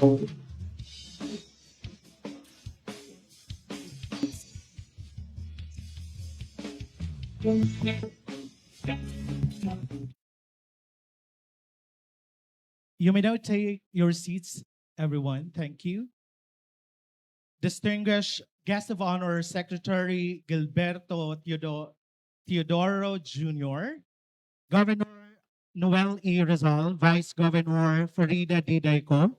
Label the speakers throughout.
Speaker 1: You may now take your seats, everyone. Thank you. Distinguished guest of honor, Secretary Gilberto Teodoro Jr., Governor Noel E. Rizal, Vice Governor Farida Didayco,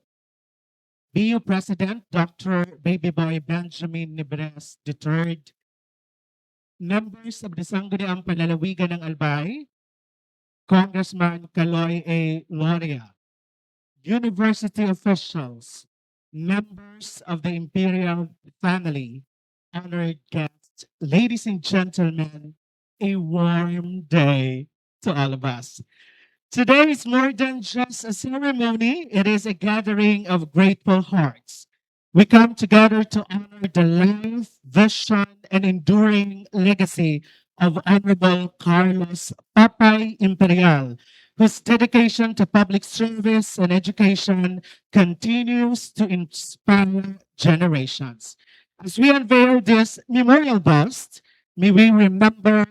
Speaker 1: BU President Dr. Babyboy Benjamin Nibres III, members of the Sangguniang Panlalawigan ng Albay, Congressman Caloy A. Loria, university officials, members of the Imperial family, honored guests, ladies and gentlemen, a warm day to all of us. Today is more than just a ceremony, it is a gathering of grateful hearts. We come together to honor the life, vision, and enduring legacy of Honorable Carlos Papay Imperial, whose dedication to public service and education continues to inspire generations. As we unveil this memorial bust, may we remember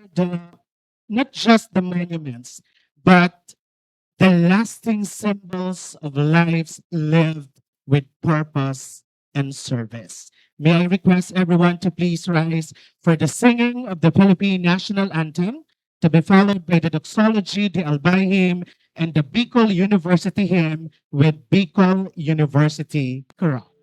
Speaker 1: not just the monuments, but the lasting symbols of lives lived with purpose and service. May I request everyone to please rise for the singing of the Philippine National Anthem, to be followed by the Doxology, the Albay Hymn, and the Bicol University Hymn with Bicol University Chorale.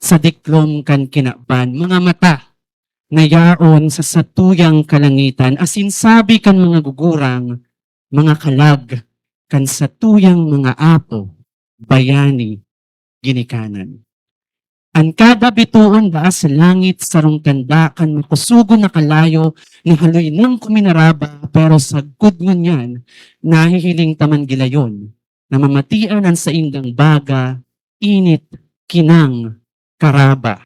Speaker 2: Sa diklom kan kinaban, mga mata, nayaon sa satuyang kalangitan, asin sabi kan mga gugurang, mga kalag, kan satuyang mga apo, bayani, ginikanan. Ang kada bituon ba sa langit sarong tanda kan makusugo na kalayo ni haloy ng kuminaraba pero sa gudngon yan nahihiling taman gilayon na mamatian ang sa indang baga init kinang karaba.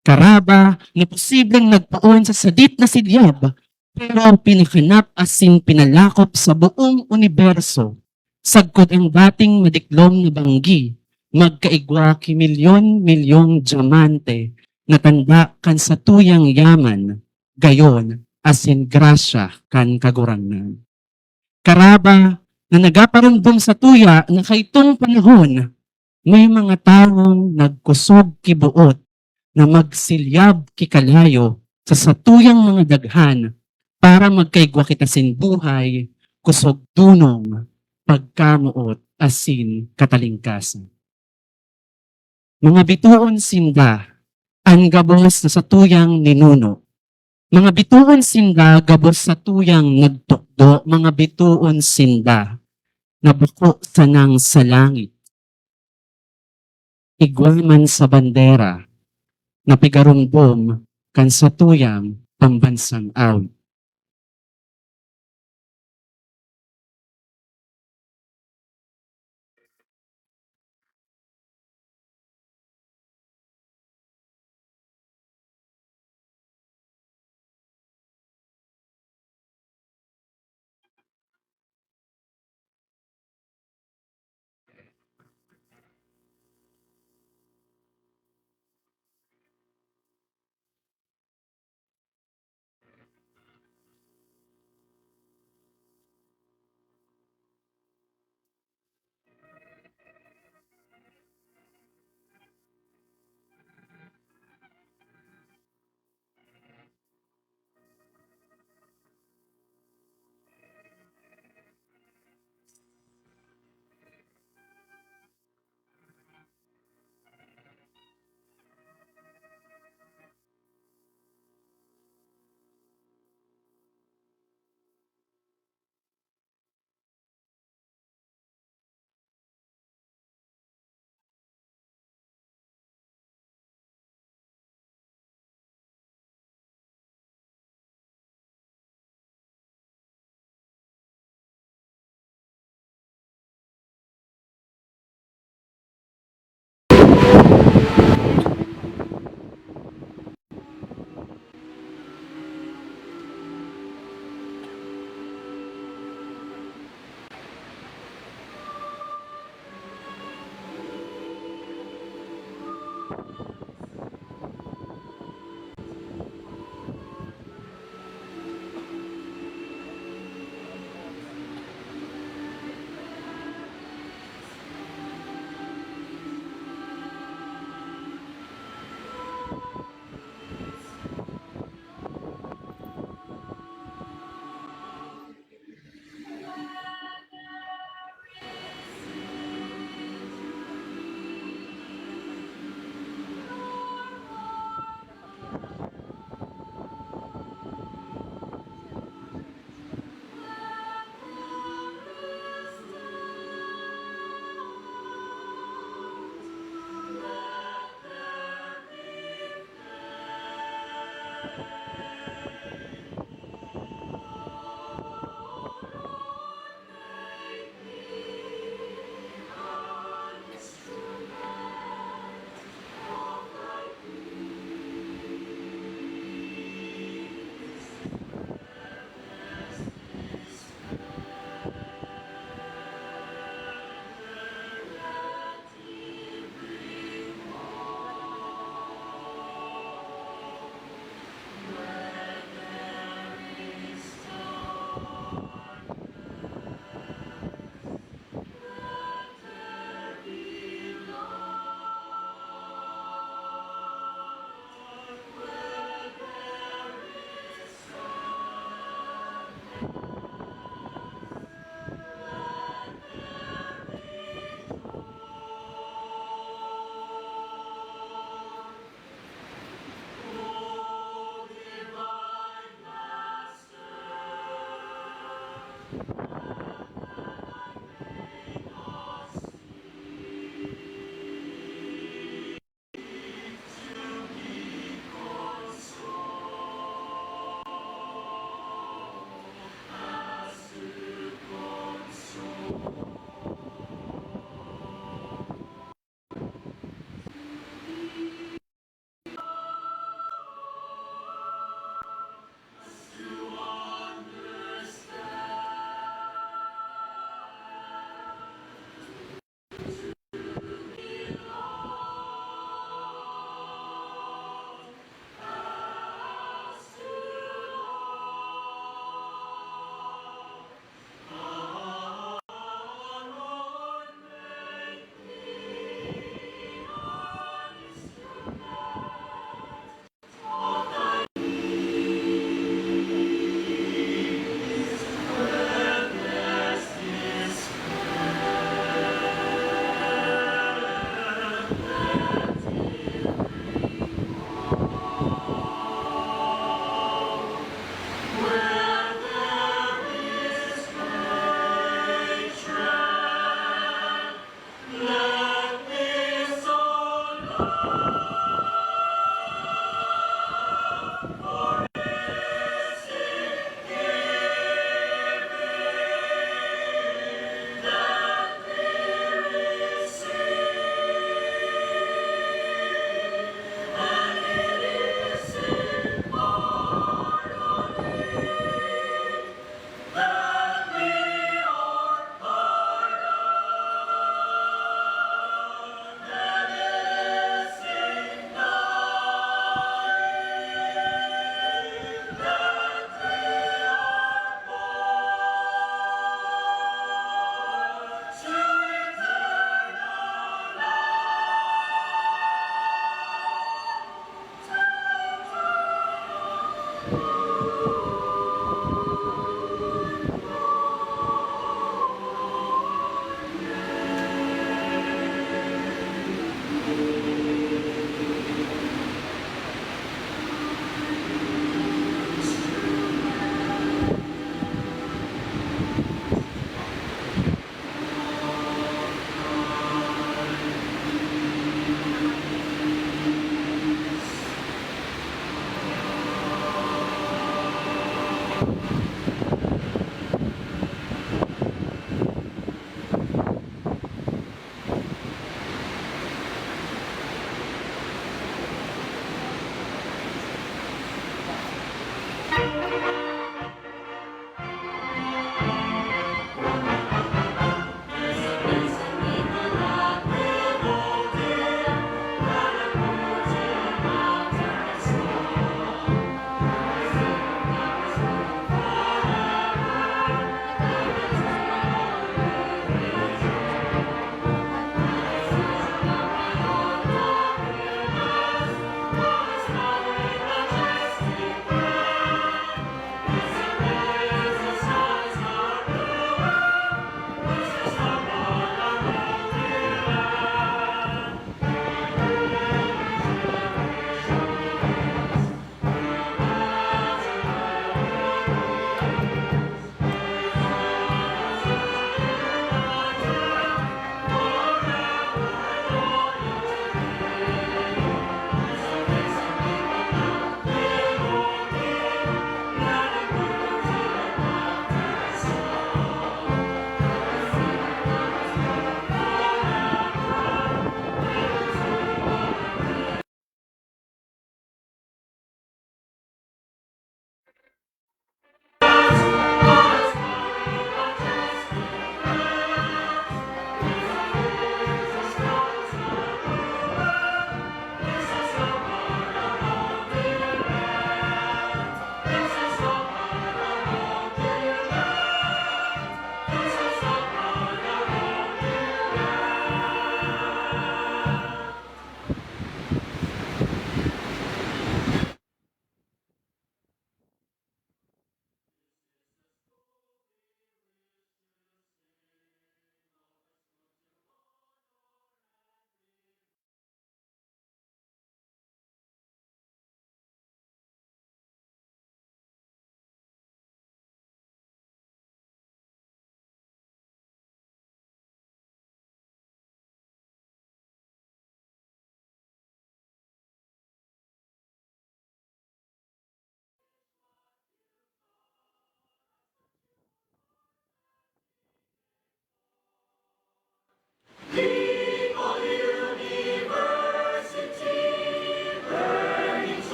Speaker 2: Karaba na posibleng nagpuon sa sadit na silyab pero pinakanap asin pinalakop sa buong universo sagkod ang dating madiklom na banggi magkaigwa ki milyon-milyong diamante na tanda kan sa tuyang yaman, gayon asin grasya kan kagurangnan. Karaba na nagaparundong sa tuya na kaytong panahon, may mga taong nagkusog kibuot na magsilyab kikalayo sa satuyang mga daghan para magkaigwa kita sin buhay, kusog dunong, pagkamuot asin katalingkasan. Mga bituon sinda, ang gabos na sa tuyang ninuno. Mga bituon sinda, gabos sa tuyang nagtukdo, mga bituon sinda, nabuko sa nang sa langit. Igwaman sa bandera, napigarumbom kan sa tuyang pambansang awit.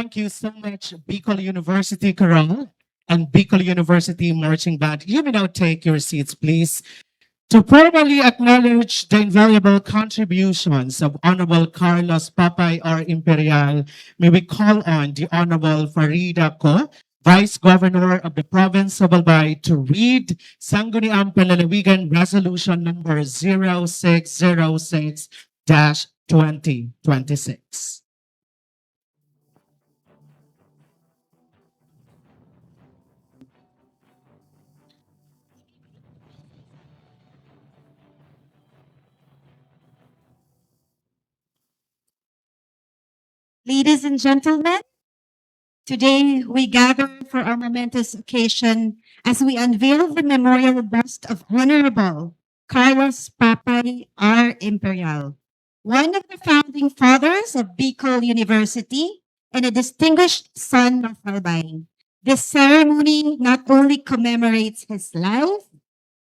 Speaker 1: Thank you so much, Bicol University Chorale and Bicol University Marching Band. You may now take your seats, please. To formally acknowledge the invaluable contributions of Honorable Carlos Papay R. Imperial, may we call on the Honorable Farida Co, Vice Governor of the Province of Albay, to read Sangguniang Panlalawigan Resolution number 0606-2026.
Speaker 3: Ladies and gentlemen, today we gather for a momentous occasion as we unveil the memorial bust of Honorable Carlos Papay R. Imperial, one of the founding fathers of Bicol University and a distinguished son of Albay. This ceremony not only commemorates his life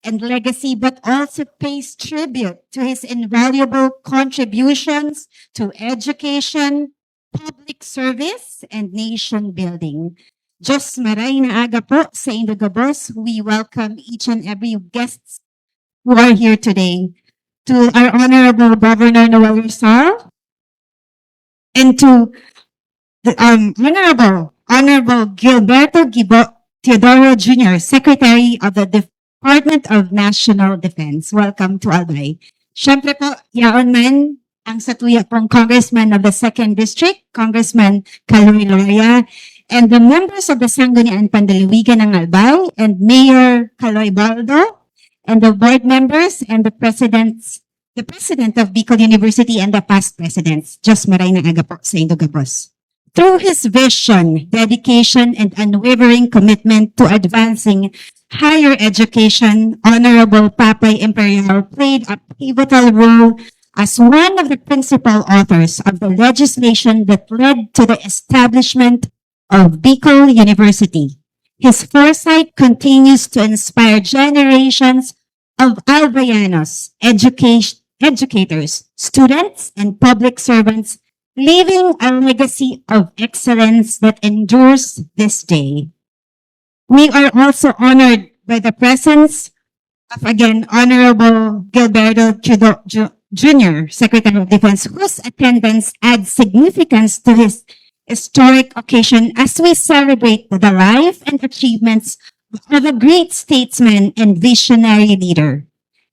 Speaker 3: and legacy, but also pays tribute to his invaluable contributions to education, public service, and nation building. Diyos maray na aga po sa Indogabos. We welcome each and every guests who are here today. To our Honorable Governor Noel Rizal and to the Honorable Gilberto Teodoro Jr., Secretary of the Department of National Defense. Welcome to Albay. Siyempre po, yaon man ang satuya pong Congressman of the 2nd District, Congressman Caloy Loya, and the members of the Sangguniang Panlalawigan ng Albay, and Mayor Caloy Baldo, and the board members, and the president of Bicol University, and the past presidents. Diyos maray na aga po sa Indogabos. Through his vision, dedication, and unwavering commitment to advancing higher education, Honorable Papay Imperial played a pivotal role as one of the principal authors of the legislation that led to the establishment of Bicol University. His foresight continues to inspire generations of Albayanos, educators, students, and public servants, leaving a legacy of excellence that endures this day. We are also honored by the presence of, again, Honorable Gilberto Jr., Secretary of Defense, whose attendance adds significance to this historic occasion as we celebrate the life and achievements of a great statesman and visionary leader.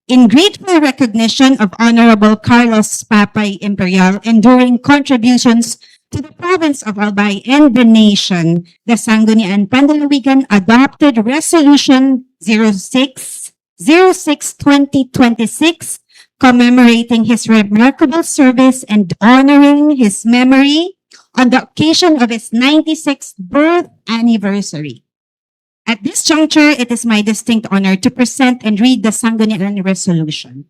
Speaker 3: In grateful recognition of Honorable Carlos Papay Imperial enduring contributions to the province of Albay and the nation, the Sangguniang Panlalawigan adopted Resolution 06/2026, commemorating his remarkable service and honoring his memory on the occasion of his 96th birth anniversary. At this juncture, it is my distinct honor to present and read the Sangguniang Resolution.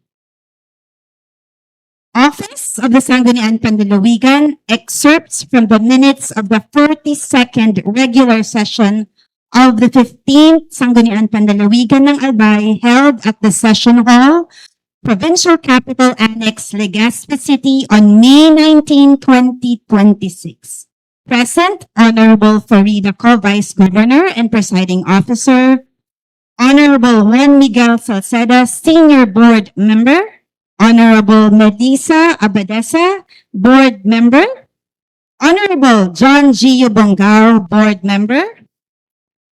Speaker 3: Office of the Sangguniang Panlalawigan, excerpts from the minutes of the 42nd regular session of the 15th Sangguniang Panlalawigan ng Albay held at the Session Hall, Provincial Capital Annex, Legazpi City on May 19, 2026. Present, Honorable Farida Co, Vice Governor and Presiding Officer, Honorable Juan Miguel Salceda, Senior Board Member, Honorable Melissa Abadesa, Board Member, Honorable John Gio Bongao, Board Member,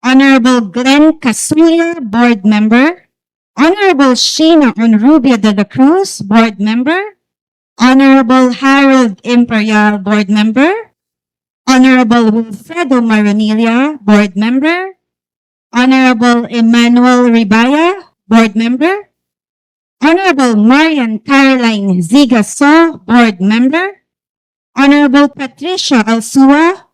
Speaker 3: Honorable Glenn Casulla, Board Member, Honorable Sheena Onrubia de la Cruz, Board Member, Honorable Harold Imperial, Board Member, Honorable Wilfredo Maronilla, Board Member, Honorable Emmanuel Ribaya, Board Member, Honorable Marian Caroline Zigaso, Board Member, Honorable Patricia Alsua,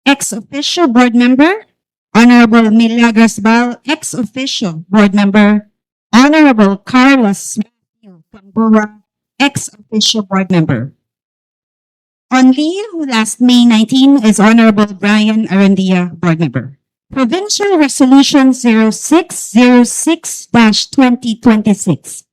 Speaker 3: Ex-Officio Board Member, Honorable Milagros Bal, Ex-Officio Board Member, Honorable Carlos Matthew Pambua, Ex-Officio Board Member. On leave last May 19 is Honorable Brian Arandia, Board Member. Provincial Resolution 0606-2026.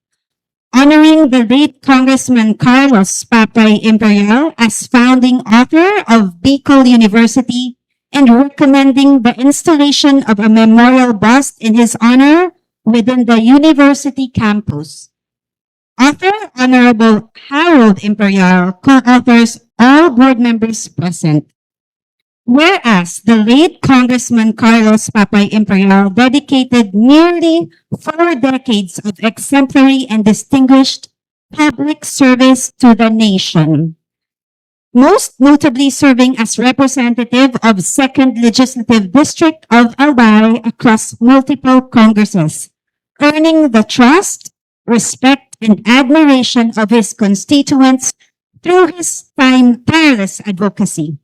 Speaker 3: honoring the late Congressman Carlos Papay Imperial as founding author of Bicol University and recommending the installation of a memorial bust in his honor within the university campus. Author Honorable Harold Imperial co-authors all board members present. Whereas the late Congressman Carlos Papay Imperial dedicated nearly 4 decades of exemplary and distinguished public service to the nation, most notably serving as representative of 2nd Legislative District of Albay across multiple congresses, earning the trust, respect, and admiration of his constituents through his tireless advocacy,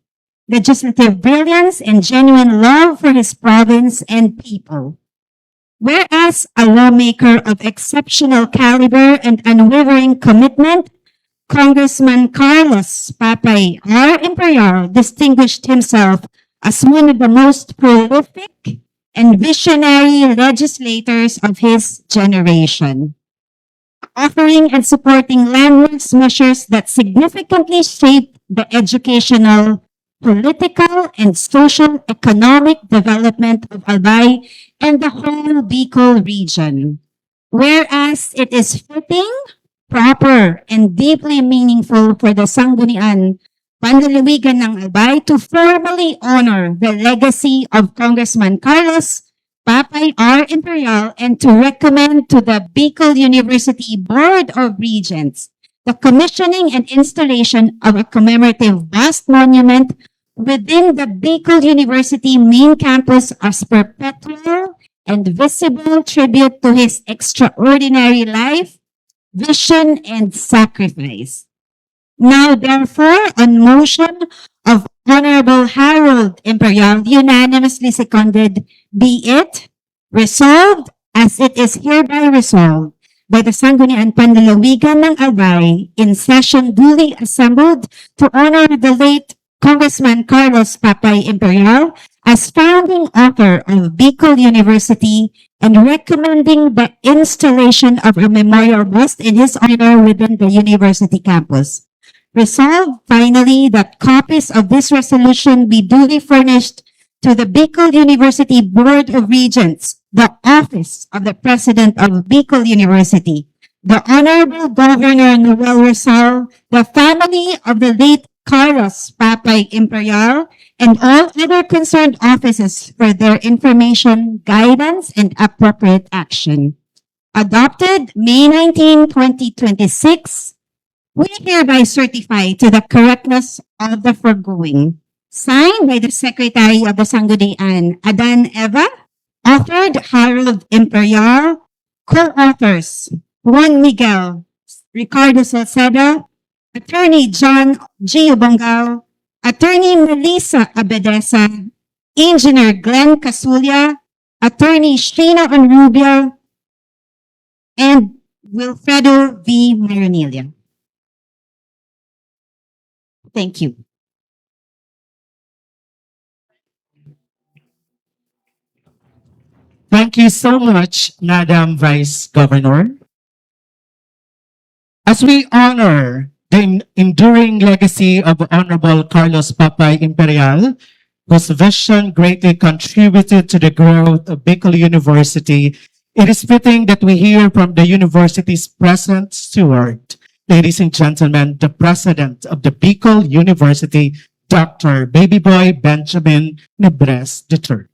Speaker 3: legislative brilliance, and genuine love for his province and people. Whereas a lawmaker of exceptional caliber and unwavering commitment, Congressman Carlos Papay R. Imperial distinguished himself as one of the most prolific and visionary legislators of his generation, offering and supporting landmark measures that significantly shaped the educational, political, and social economic development of Albay and the whole Bicol region. Whereas it is fitting, proper, and deeply meaningful for the Sangguniang Panlalawigan ng Albay to formally honor the legacy of Congressman Carlos Papay R. Imperial and to recommend to the Bicol University Board of Regents the commissioning and installation of a commemorative bust monument within the Bicol University main campus as perpetual and visible tribute to his extraordinary life, vision, and sacrifice. Now, therefore, on motion of Honorable Harold Imperial, unanimously seconded, be it resolved as it is hereby resolved by the Sangguniang Panlalawigan ng Albay in session duly assembled to honor the late Congressman Carlos Papay Imperial as founding author of Bicol University and recommending the installation of a memorial bust in his honor within the university campus. Resolved, finally, that copies of this resolution be duly furnished to the Bicol University Board of Regents, the Office of the President of Bicol University, the Honorable Governor Noel Rizal, the family of the late Carlos Papay Imperial, and all other concerned offices for their information, guidance, and appropriate action. Adopted May 19, 2026, we hereby certify to the correctness of the foregoing. Signed by the Secretary of the Sangguniang, Adan Eva, authored Harold Imperial, co-authors Juan Miguel, Ricardo Salcedo, Attorney John G. Ubangao, Attorney Melissa Abedesa, Engineer Glenn Casulia, Attorney Sheena Onrubia, and Wilfredo V. Maranilla. Thank you.
Speaker 1: Thank you so much, Madam Vice Governor. As we honor the enduring legacy of Honorable Carlos Papay Imperial, whose vision greatly contributed to the growth of Bicol University, it is fitting that we hear from the university's present steward. Ladies and gentlemen, the president of the Bicol University, Dr. Babyboy Benjamin Nebres III.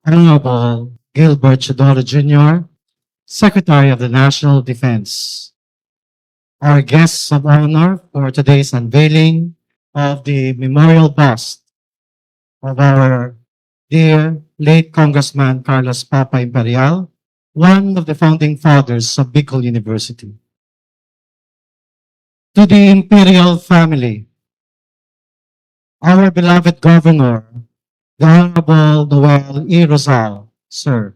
Speaker 1: Honorable Gilbert Chodoro Jr., Secretary of the National Defense. Our guests of honor for today's unveiling of the memorial bust of our dear late Congressman Carlos Papay Imperial, one of the founding fathers of Bicol University. To the Imperial family, our beloved Governor, the Honorable Noel E. Rizal, sir.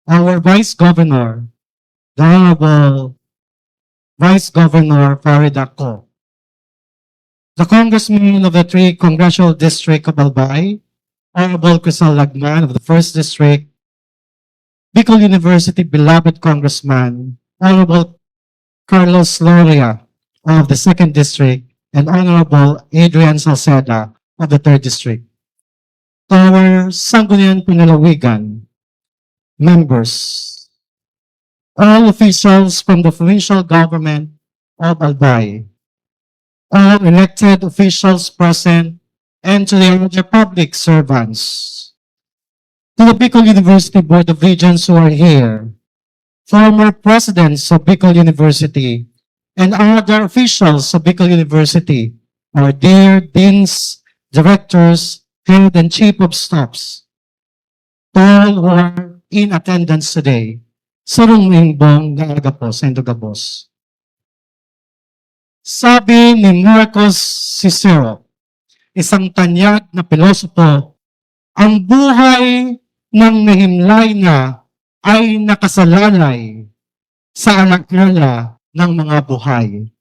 Speaker 1: Our Vice Governor,
Speaker 2: the Honorable Vice Governor Farida Ko, the Congressman of the 3 Congressional District of Albay, Honorable Crisal Lagman of the 1st District, Bicol University beloved Congressman, Honorable Carlos Loria of the 2nd District, and Honorable Adrian Salceda of the 3rd District. To our Sangguniang Pinalawigan members, all officials from the provincial government of Albay, all elected officials present, and to the other public servants, to the Bicol University Board of Regents who are here, former presidents of Bicol University, and other officials of Bicol University, our dear deans, directors, head and chief of staffs, to all who are in attendance today, sa rumimbong na aga po sa Indogabos. Sabi ni Marcos Cicero, isang tanyag na pilosopo, ang buhay ng nahimlay na ay nakasalalay sa alaala ng mga buhay.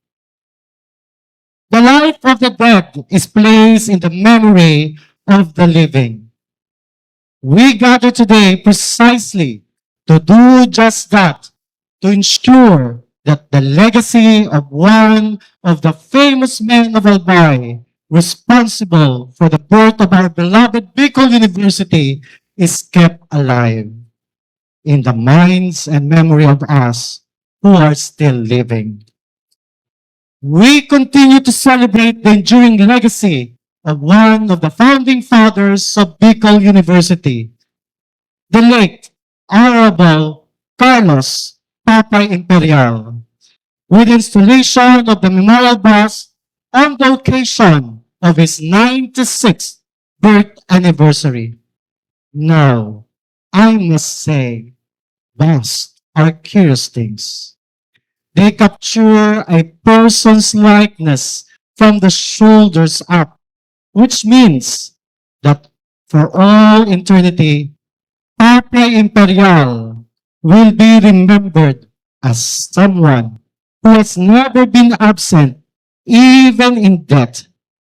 Speaker 2: The life of the dead is placed in the memory of the living. We gather today precisely to do just that, to ensure that the legacy of one of the famous men of Albay, responsible for the birth of our beloved Bicol University, is kept alive in the minds and memory of us who are still living. We continue to celebrate the enduring legacy of one of the founding fathers of Bicol University, the late Honorable Carlos Papay Imperial, with installation of the memorial bust on the occasion of his 96th birth anniversary. Now, I must say, busts are curious things. They capture a person's likeness from the shoulders up, which means that for all eternity, Papay Imperial will be remembered as someone who has never been absent, even in death,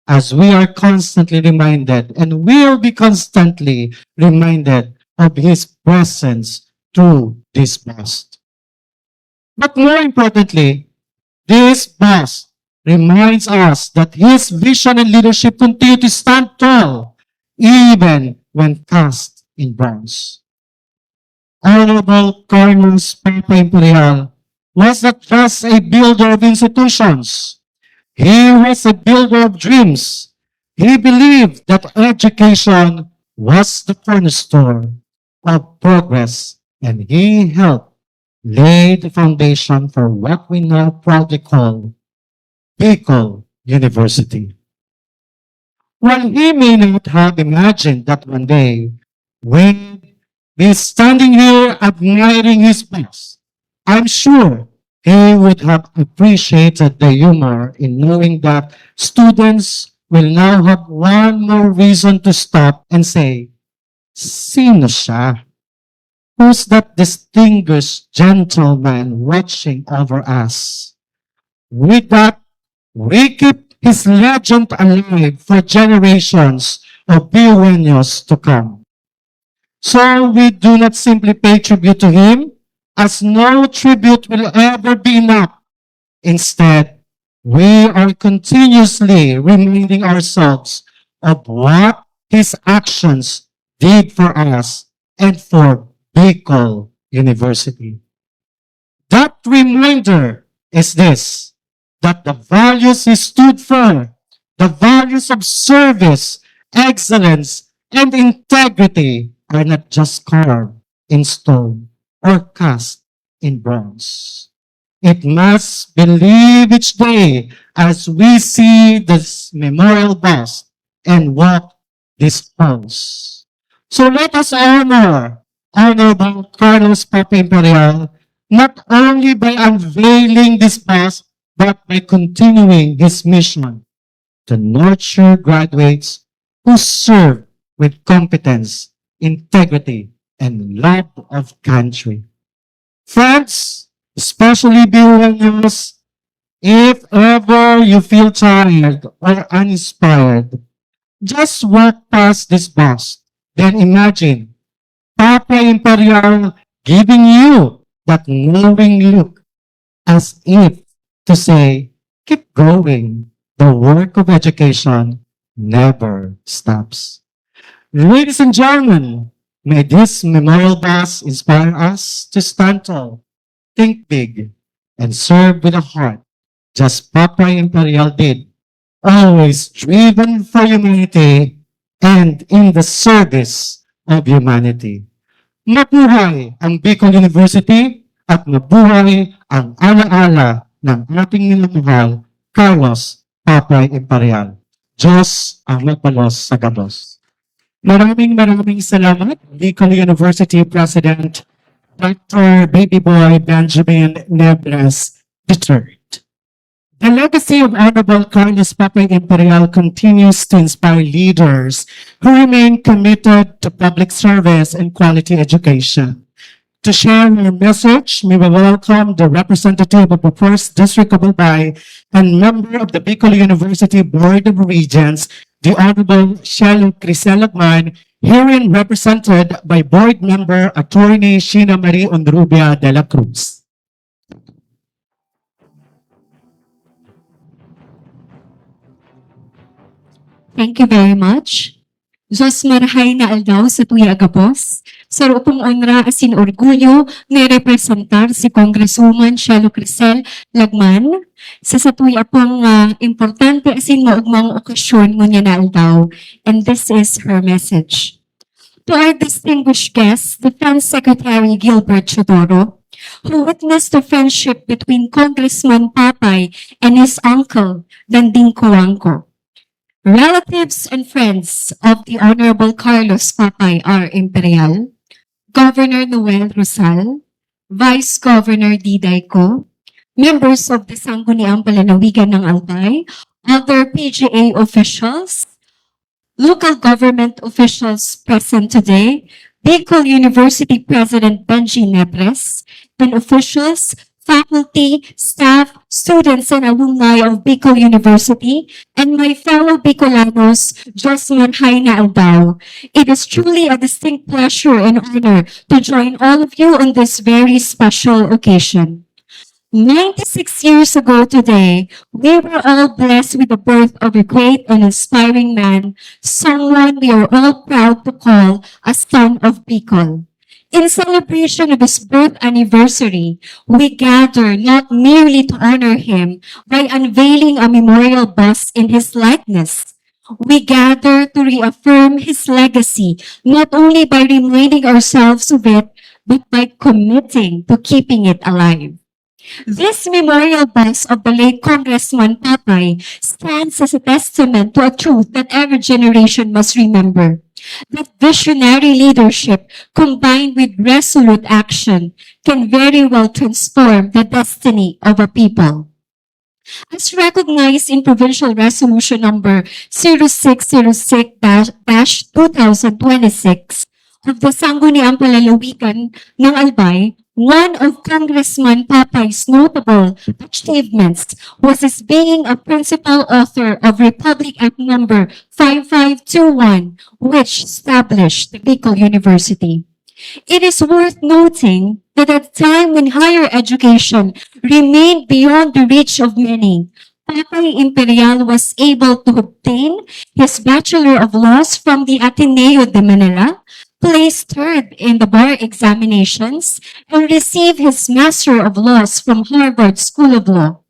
Speaker 2: as we are constantly reminded and will be constantly reminded of his presence through this bust. But more importantly, this bust reminds us that his vision and leadership continue to stand tall, even when cast in bronze. Honorable Carlos Papa Imperial was not just a builder of institutions. He was a builder of dreams. He believed that education was the cornerstone of progress, and he helped lay the foundation for what we now proudly call Bicol University. While he may not have imagined that one day we'd be standing here admiring his books, I'm sure he would have appreciated the humor in knowing that students will now have one more reason to stop and say, "Sino siya? Who's that distinguished gentleman watching over us?" With that, we keep his legend alive for generations of Biuenos to come. So we do not simply pay tribute to him, as no tribute will ever be enough. Instead, we are continuously reminding ourselves of what his actions did for us and for Bicol University. That reminder is this, that the values he stood for, the values of service, excellence, and integrity are not just carved in stone or cast in bronze. It must believe each day as we see this memorial bust and walk these halls. So let us honor Honorable Carlos Papa Imperial not only by unveiling this bust, but by continuing his mission to nurture graduates who serve with competence, integrity, and love of country. Friends, especially Bihueños, if ever you feel tired or uninspired, just walk past this bus. Then imagine Papa Imperial giving you that knowing look as if to say, keep going. The work of education never stops. Ladies and gentlemen, may this memorial bus inspire us to stand tall, think big, and serve with a heart, just Papa Imperial did, always driven for humanity and in the service of humanity. Mabuhay ang Bicol University at mabuhay ang alaala ng ating minamahal, Carlos Papay Imperial. Diyos ang magpalos sa gabos. Maraming salamat, Bicol University President Dr. Baby Boy Benjamin Nebres III. The legacy of Honorable Carlos Papay Imperial continues to inspire leaders who remain committed to public service and quality education. To share her message, we will welcome the representative of the 1st District of Albay and member of the Bicol University Board of Regents, the Honorable Shelo Criselagman, herein represented by Board Member Attorney Sheena Marie Onrubia de la Cruz.
Speaker 3: Thank you very much. Diyos marahay na aldaw sa tuya agapos. Sa rupong onra asin orgulyo na representar si Congresswoman Shelo Crisel Lagman sa tuya pong importante asin maugmang okasyon ngunya na aldaw. And this is her message. To our distinguished guest, Defense Secretary Gilbert Chodoro, who witnessed the friendship between Congressman Papay and his uncle, Danding Coangco. Relatives and friends of the Honorable Carlos Papay R. Imperial, Governor Noel Rosal, Vice Governor Diday Co, members of the Sangguniang Palalawigan ng Albay, other PGA officials, local government officials present today, Bicol University President Benji Nebres, and officials, faculty, staff, students, and alumni of Bicol University, and my fellow Bicolanos, just manhay na aldaw. It is truly a distinct pleasure and honor to join all of you on this very special occasion. 96 years ago today, we were all blessed with the birth of a great and inspiring man, someone we are all proud to call a son of Bicol. In celebration of his birth anniversary, we gather not merely to honor him by unveiling a memorial bust in his likeness. We gather to reaffirm his legacy, not only by reminding ourselves of it, but by committing to keeping it alive. This memorial bust of the late Congressman Papay stands as a testament to a truth that every generation must remember. That visionary leadership combined with resolute action can very well transform the destiny of a people. As recognized in Provincial Resolution number 0606-2026 of the Sangguniang Palalawigan ng Albay, one of Congressman Papay's notable achievements was his being a principal author of Republic Act number 5521, which established the Bicol University. It is worth noting that at a time when higher education remained beyond the reach of many, Papay Imperial was able to obtain his Bachelor of Laws from the Ateneo de Manila, placed third in the bar examinations, and received his Master of Laws from Harvard School of Law.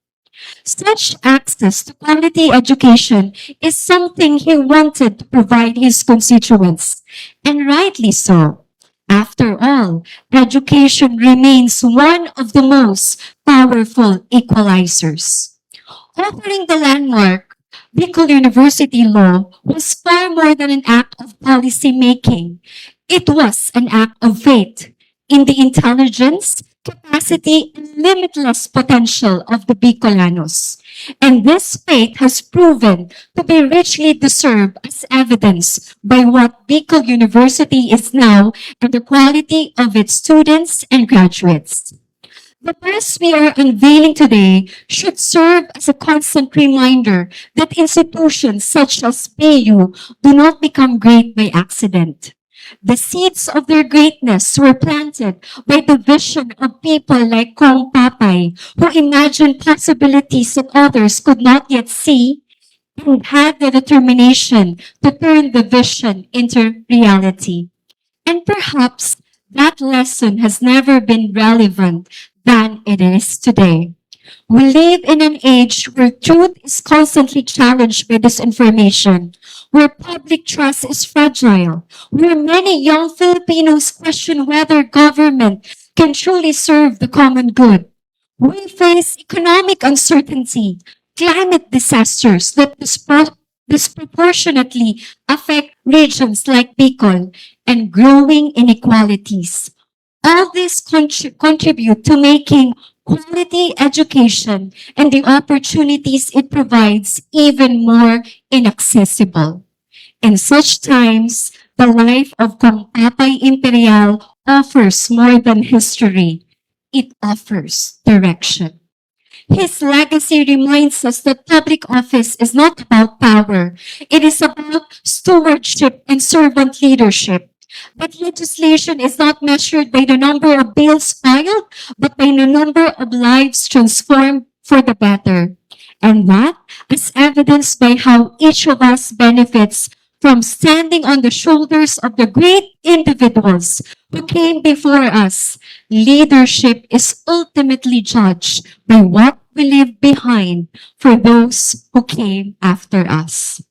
Speaker 3: Such access to quality education is something he wanted to provide his constituents, and rightly so. After all, education remains one of the most powerful equalizers. Offering the landmark, Bicol University Law was far more than an act of policy making. It was an act of faith in the intelligence, capacity, and limitless potential of the Bicolanos. And this faith has proven to be richly deserved as evidence by what Bicol University is now and the quality of its students and graduates. The bus we are unveiling today should serve as a constant reminder that institutions such as PAYU do not become great by accident. The seeds of their greatness were planted by the vision of people like Kong Papay, who imagined possibilities that others could not yet see and had the determination to turn the vision into reality. And perhaps that lesson has never been relevant than it is today. We live in an age where truth is constantly challenged by disinformation, where public trust is fragile, where many young Filipinos question whether government can truly serve the common good. We face economic uncertainty, climate disasters that disproportionately affect regions like Bicol, and growing inequalities. All these contribute to making quality education and the opportunities it provides even more inaccessible. In such times, the life of Kong Papay Imperial offers more than history. It offers direction. His legacy reminds us that public office is not about power. It is about stewardship and servant leadership. But legislation is not measured by the number of bills filed, but by the number of lives transformed for the better. And that is evidenced by how each of us benefits from standing on the shoulders of the great individuals who came before us. Leadership is ultimately judged by what we leave behind for those who came after us.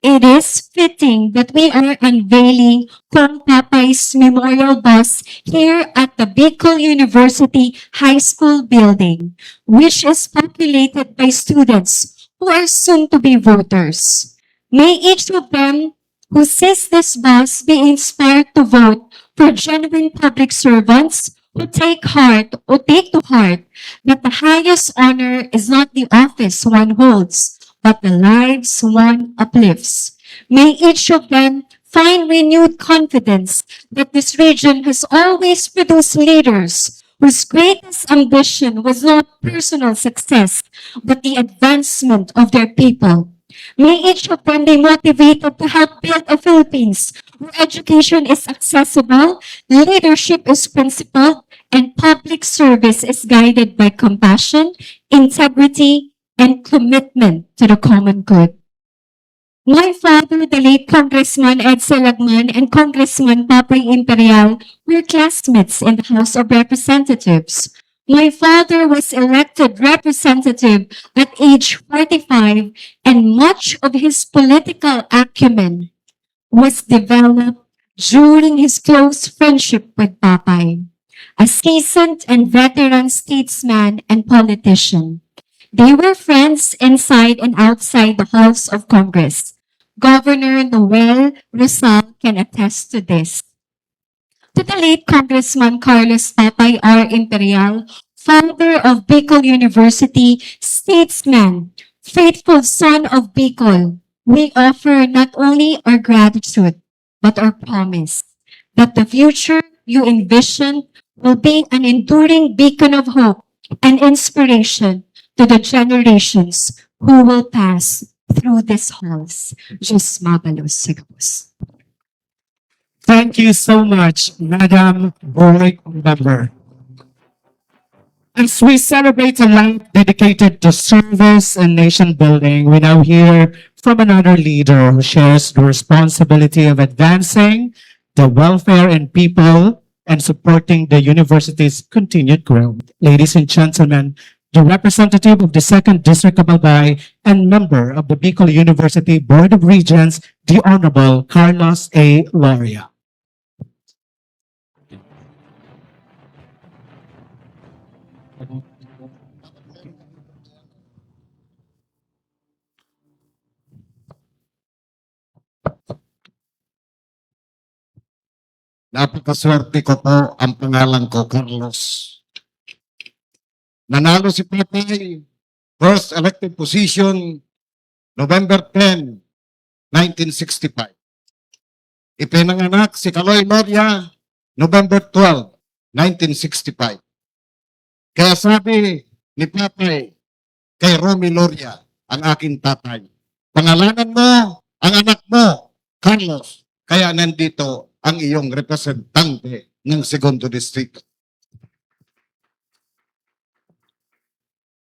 Speaker 3: It is fitting that we are unveiling Kong Papay's memorial bus here at the Bicol University High School building, which is populated by students who are soon to be voters. May each of them who sees this bus be inspired to vote for genuine public servants who take to heart that the highest honor is not the office one holds, but the lives one uplifts. May each of them find renewed confidence that this region has always produced leaders whose greatest ambition was not personal success, but the advancement of their people. May each of them be motivated to help build a Philippines where education is accessible, leadership is principled, and public service is guided by compassion, integrity, and commitment to the common good. My father, the late Congressman Ed Salagman, and Congressman Papay Imperial were classmates in the House of Representatives. My father was elected representative at age 45, and much of his political acumen was developed during his close friendship with Papay, a seasoned and veteran statesman and politician. They were friends inside and outside the halls of Congress. Governor Noel Rizal can attest to this. To the late Congressman Carlos Papay R. Imperial, founder of Bicol University, statesman, faithful son of Bicol, we offer not only our gratitude, but our promise that the future you envision will be an enduring beacon of hope and inspiration to the generations who will pass through these halls. Diyos mabalos sa gabos.
Speaker 2: Thank you so much, Madam Board Member. As we celebrate a life dedicated to service and nation building, we now hear from another leader who shares the responsibility of advancing the welfare and people and supporting the university's continued growth. Ladies and gentlemen, the representative of the 2nd District of Albay and member of the Bicol University Board of Regents, the Honorable Carlos A. Loria.
Speaker 4: Napakaswerte ko po, ang pangalan ko Carlos. Nanalo si Papay, first elected position, November 10, 1965. Ipinanganak si Kaloy Loria, November 12, 1965. Kaya sabi ni Papay kay Romy Loria, ang aking tatay, pangalanan mo ang anak mo, Carlos. Kaya nandito ang iyong representante ng Segundo Distrito.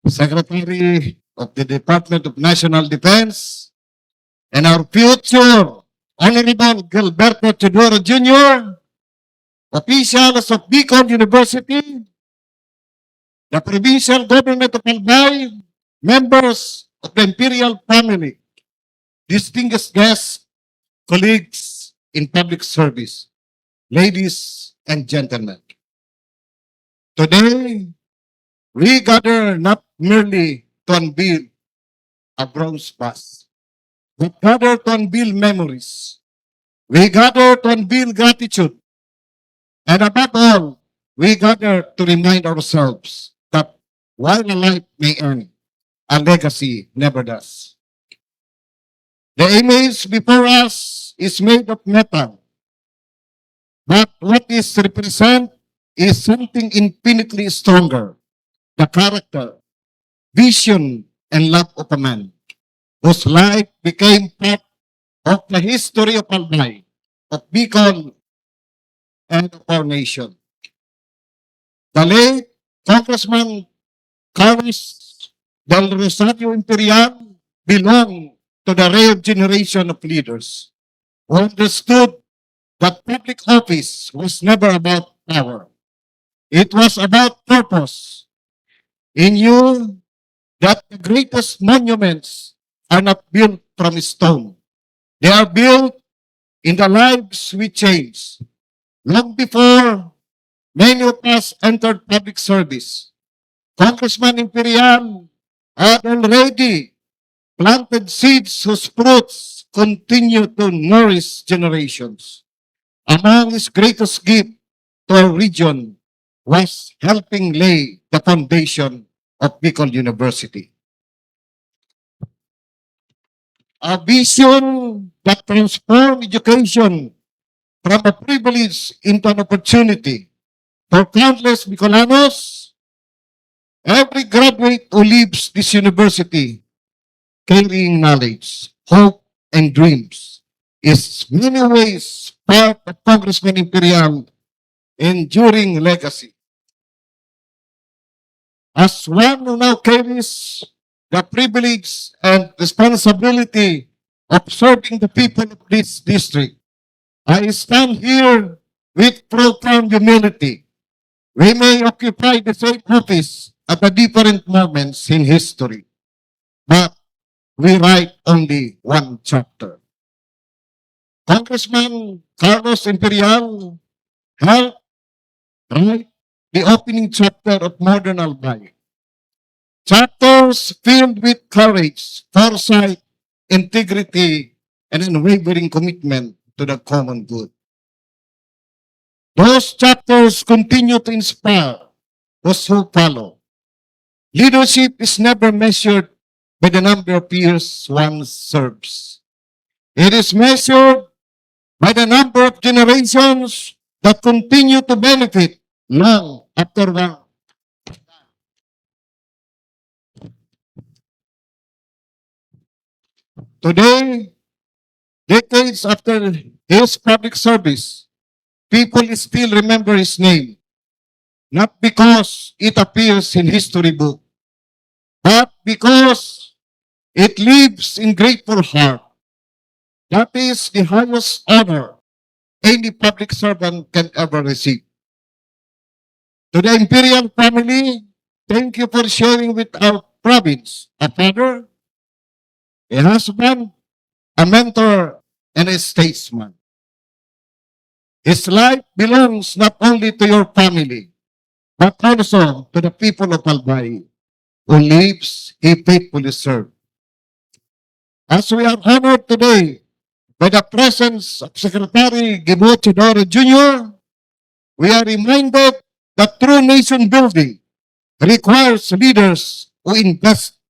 Speaker 4: Secretary of the Department of National Defense, and our future Honorable Gilberto Teodoro Jr., officials of Bicol University, the provincial government of Albay, members of the Imperial family, distinguished guests, colleagues in public service, ladies and gentlemen. Today, we gather not merely to unveil a bronze vase, we gather to unveil memories. We gather to unveil gratitude. And above all, we gather to remind ourselves that while a life may end, a legacy never does. The image before us is made of metal, but what is represented is something infinitely stronger, the character, vision, and love of a man whose life became part of the history of Albay, of Bicol, and of our nation. The late Congressman Carlos del Rosario Imperial belonged to the rare generation of leaders who understood that public office was never about power. It was about purpose. He knew that the greatest monuments are not built from stone. They are built in the lives we change. Long before many of us entered public service, Congressman Imperial had already planted seeds whose fruits continue to nourish generations. Among his greatest gift to our region was helping lay the foundation of Bicol University. A vision that transformed education from a privilege into an opportunity for countless Bicolanos. Every graduate who leaves this university carrying knowledge, hope, and dreams is many ways part of Congressman Imperial enduring legacy. As one who now carries the privilege and responsibility of serving the people of this district, I stand here with profound humility. We may occupy the same office at a different moments in history, but we write only one chapter. Congressman Carlos Imperial helped write the opening chapter of modern Albay. Chapters filled with courage, foresight, integrity, and unwavering commitment to the common good. Those chapters continue to inspire those who follow. Leadership is never measured by the number of years one serves. It is measured by the number of generations that continue to benefit long after one. Today, decades after his public service, people still remember his name, not because it appears in history book, but because it lives in grateful heart. That is the highest honor any public servant can ever receive. To the Imperial family, thank you for sharing with our province a father, a husband, a mentor, and a statesman. His life belongs not only to your family, but also to the people of Albay, who lives he faithfully served. As we are honored today by the presence of Secretary Gabaldon Jr., we are reminded that true nation building requires leaders who invest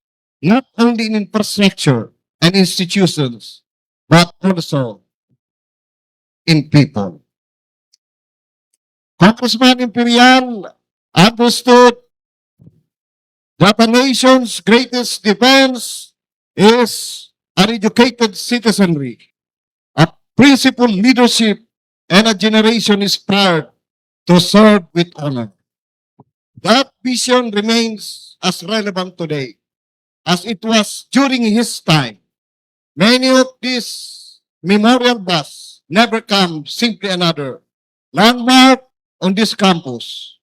Speaker 4: not only in infrastructure and institutions, but also in people. Congressman Imperial understood that a nation's greatest defense is an educated citizenry, a principled leadership, and a generation inspired to serve with honor. That vision remains as relevant today as it was during his time. Many of these memorial busts never come simply another landmark on this campus.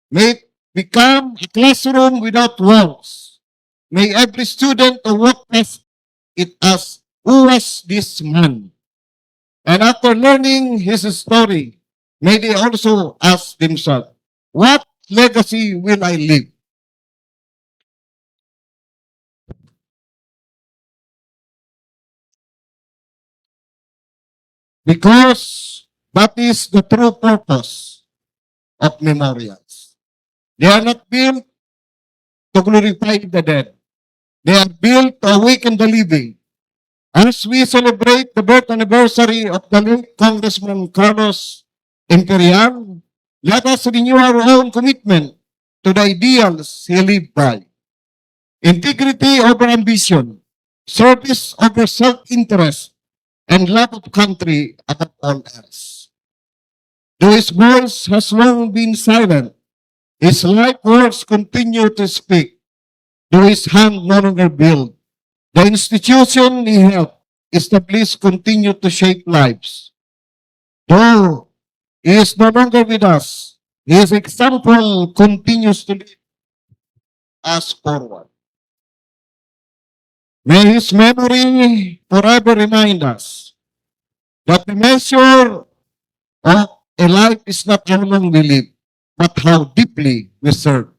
Speaker 4: May it become a classroom without walls. May every student walk past it as who was this man? And after learning his story, may they also ask themselves, what legacy will I leave? Because that is the true purpose of memorials. They are not built to glorify the dead. They are built to awaken the living. As we celebrate the birth anniversary of the late Congressman Carlos Imperial, let us renew our own commitment to the ideals he lived by. Integrity over ambition, service over self-interest, and love of country above all else. Though his voice has long been silent, his life words continue to speak. Though his hand no longer build, the institution he helped establish continue to shape lives. Though he is no longer with us, his example continues to lead us forward. May his memory forever remind us that the measure of a life is not how long we live, but how deeply we serve.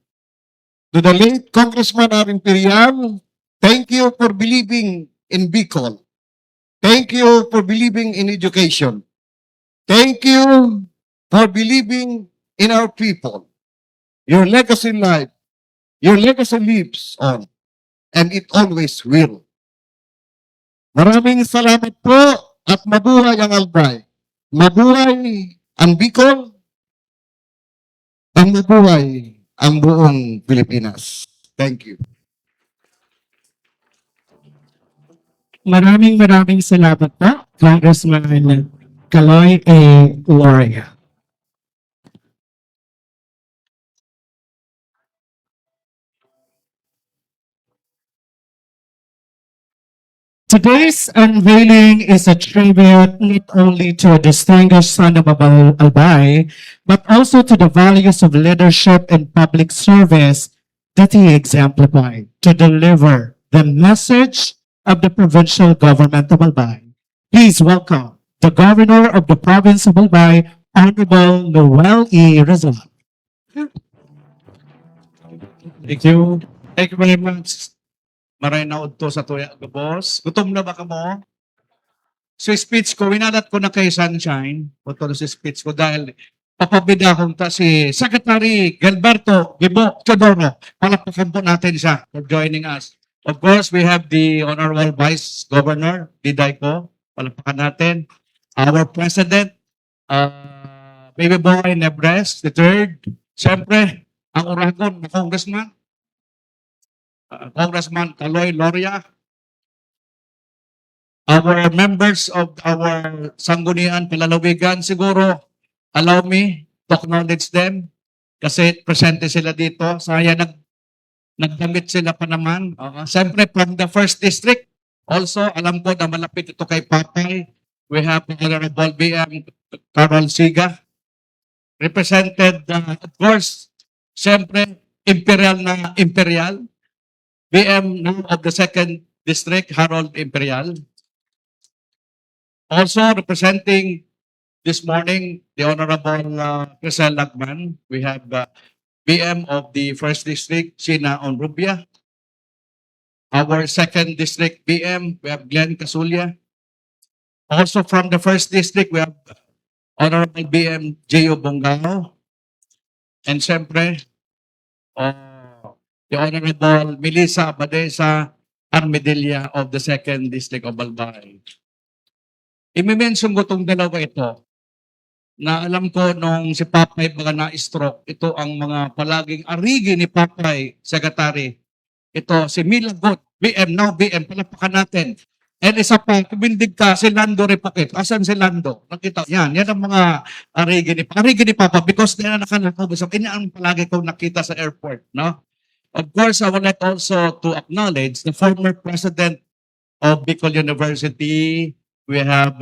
Speaker 4: To the late Congressman R. Imperial, thank you for believing in Bicol. Thank you for believing in education. Thank you for believing in our people. Your legacy life, your legacy lives on, and it always will. Maraming salamat po at mabuhay ang Albay. Mabuhay ang Bicol, ang mabuhay ang buong Pilipinas. Thank you.
Speaker 2: Maraming salamat po, Congressman Kaloy A. Loria. Today's unveiling is a tribute not only to a distinguished son of Albay, but also to the values of leadership and public service that he exemplified to deliver the message of the provincial government of Albay. Please welcome the governor of the province of Albay, Honorable Noel E. Rizal.
Speaker 5: Thank you. Thank you very much. Maray na udto sa tuya, boss. Gutom na ba ka mo? So speech ko, winalat ko na kay Sunshine. Udto na si speech ko dahil papabida kong ta si Secretary Gilberto Gibo Chodoro. Palakpakan po natin siya for joining us. Of course, we have the Honorable Vice Governor, Diday ko. Palakpakan natin. Our President, Baby Boy Nebres, the third. Siyempre, ang Oragon na Congressman, Congressman Kaloy Loria, our members of our Sanggunian Palalawigan, siguro, allow me to acknowledge them kasi presente sila dito. Saya nagdamit sila pa naman. Siyempre, from the first district, also, alam ko na malapit ito kay Papay. We have the Honorable BM Carol Siga, represented, of course, siyempre, Imperial, BM now of the 2nd District, Harold Imperial. Also representing this morning, the Honorable Crisel Lagman. We have BM of the 1st District, Sheena Onrubia. Our 2nd District BM, we have Glenn Casulia. Also from the 1st District, we have Honorable BM Gio Bongao. And siyempre, the Honorable Melissa Badesa Armedilla of the 2nd District of Albay. I-mention ko itong dalawa ito na alam ko nung si Papay baga na-stroke, ito ang mga palaging arigi ni Papay, Secretary. Ito, si Milagot, BM, now BM, palapakan natin. And isa pa, kumindig ka, si Lando Repakit. Asan si Lando? Nakita, yan ang mga arigi ni Papa because nila nakanakubos. So, ang palagi kong nakita sa airport, no? Of course, I would like also to acknowledge the former president of Bicol University. We have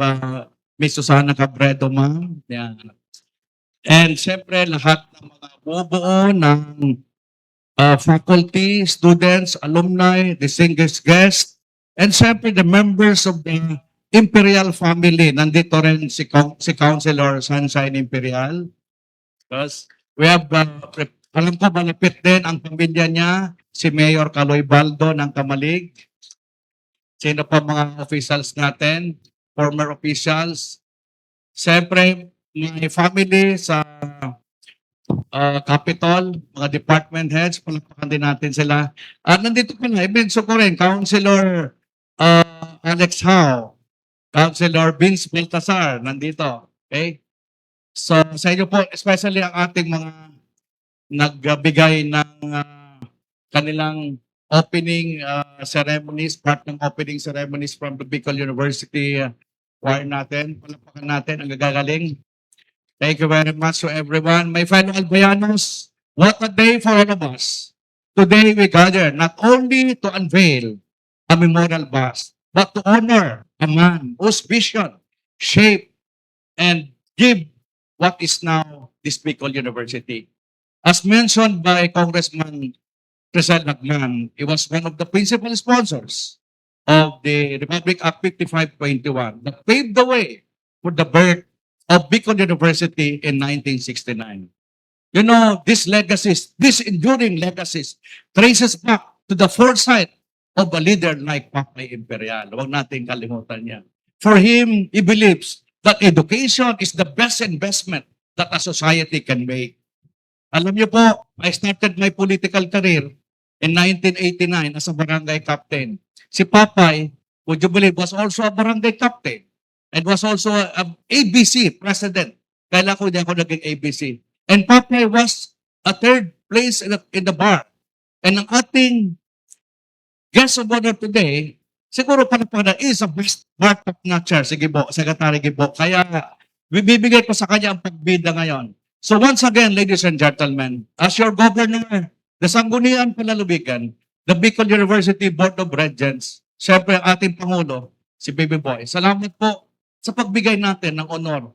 Speaker 5: Ms. Susana Cabredo, ma'am. Yan. And siyempre, lahat ng mga bubuo ng faculty, students, alumni, distinguished guests, and siyempre the members of the Imperial family. Nandito rin si Councilor Sunshine Imperial. Because we have, alam ko malapit din ang pamilya niya, si Mayor Caloy Baldo ng Kamalig. Sino pa mga officials natin, former officials. Siyempre, my family sa Capitol, mga department heads, palapakan din natin sila. Nandito pa na, ibenso ko rin, Councilor Alex Howe, Councilor Vince Baltasar, nandito. Okay? So, sa inyo po, especially ang ating mga nagbigay ng kanilang opening ceremonies, part ng opening ceremonies from the Bicol University choir natin. Palapakan natin, ang gagaling. Thank you very much to everyone. My fellow Albayanos, what a day for all of us. Today we gather not only to unveil a memorial bust, but to honor a man whose vision shaped and give what is now this Bicol University. As mentioned by Congressman Rizal Lagman, he was one of the principal sponsors of the Republic Act 5521 that paved the way for the birth of Bicol University in 1969. You know, these legacies, these enduring legacies, traces back to the foresight of a leader like Papay Imperial. Huwag natin kalimutan yan. For him, he believes that education is the best investment that a society can make. Alam niyo po, I started my political career in 1989 as a barangay captain. Si Papay, would you believe, was also a barangay captain and was also a ABC president. Kaya ko hindi ako naging ABC. And Papay was a third place in the bar. And ang ating guest of honor today, siguro pala is a best bar top notcher si Gibo, Secretary Gibo. Kaya bibigay ko sa kanya ang pagbida ngayon. So once again, ladies and gentlemen, as your governor, the Sangguniang Palalubigan, the Bicol University Board of Regents, siyempre ang ating Pangulo, si Baby Boy. Salamat po sa pagbigay natin ng honor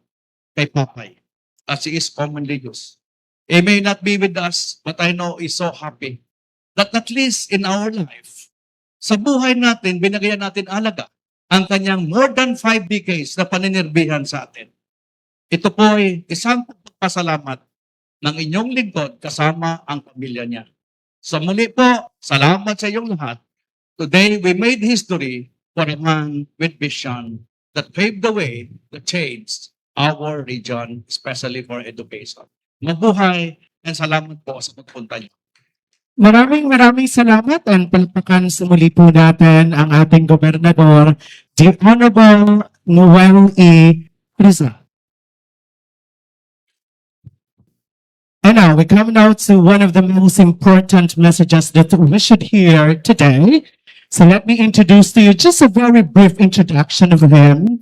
Speaker 5: kay Papay, as he is commonly used. He may not be with us, but I know he's so happy that at least in our life, sa buhay natin, binigyan natin alaga ang kanyang more than 5 decades na paninirbihan sa atin. Ito po ay isang pagpasalamat ng inyong lingkod kasama ang pamilya niya. So muli po, salamat sa iyong lahat. Today, we made history for a man with vision that paved the way that changed our region, especially for education. Mabuhay and salamat po sa pagpunta niyo.
Speaker 2: Maraming salamat and palpakan sa muli po natin ang ating gobernador, the Honorable Noel E. Rizal. And now we come now to one of the most important messages that we should hear today. So let me introduce to you just a very brief introduction of him.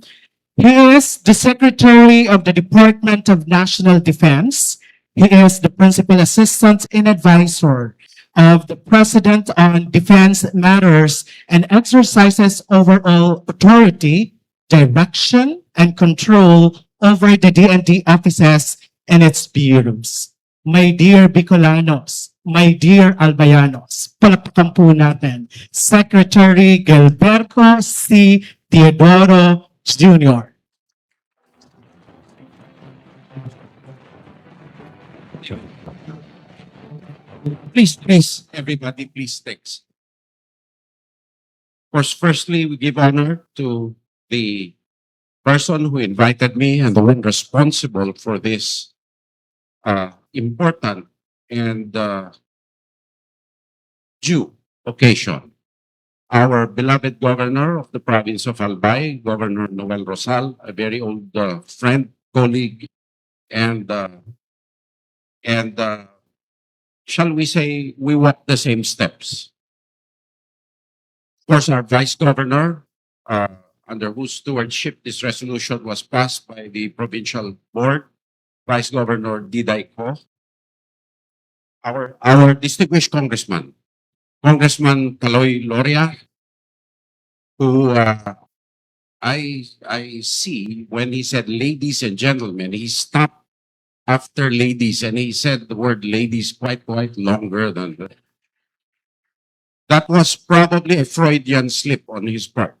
Speaker 2: He is the Secretary of the Department of National Defense. He is the Principal Assistant and Advisor of the President on Defense Matters and exercises overall authority, direction, and control over the DND offices and its bureaus. My dear Bicolanos, my dear Albayanos, palakpakan po natin, Secretary Gilberto C. Teodoro Jr.
Speaker 6: Please, everybody, please thanks. Of course, firstly, we give honor to the person who invited me and the one responsible for this important and due occasion. Our beloved governor of the province of Albay, Governor Noel Rosal, a very old friend, colleague, and and shall we say we walk the same steps. Of course, our vice governor, under whose stewardship this resolution was passed by the provincial board, Vice Governor Diday Ko, our distinguished congressman, Congressman Kaloy Loria, who I see when he said ladies and gentlemen, he stopped after ladies and he said the word ladies quite longer than that. That was probably a Freudian slip on his part.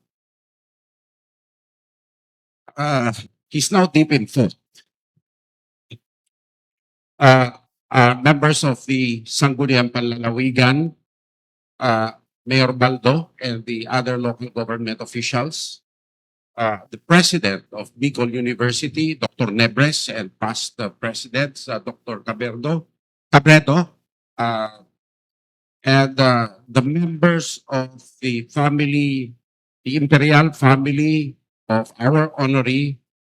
Speaker 6: He's now deep in thought. Uh, Members of the Sangguniang Panlalawigan, Mayor Baldo and the other local government officials, the president of Bicol University, Dr. Nebres, and past presidents, Dr. Cabredo, and the members of the family, the Imperial family of our honoree,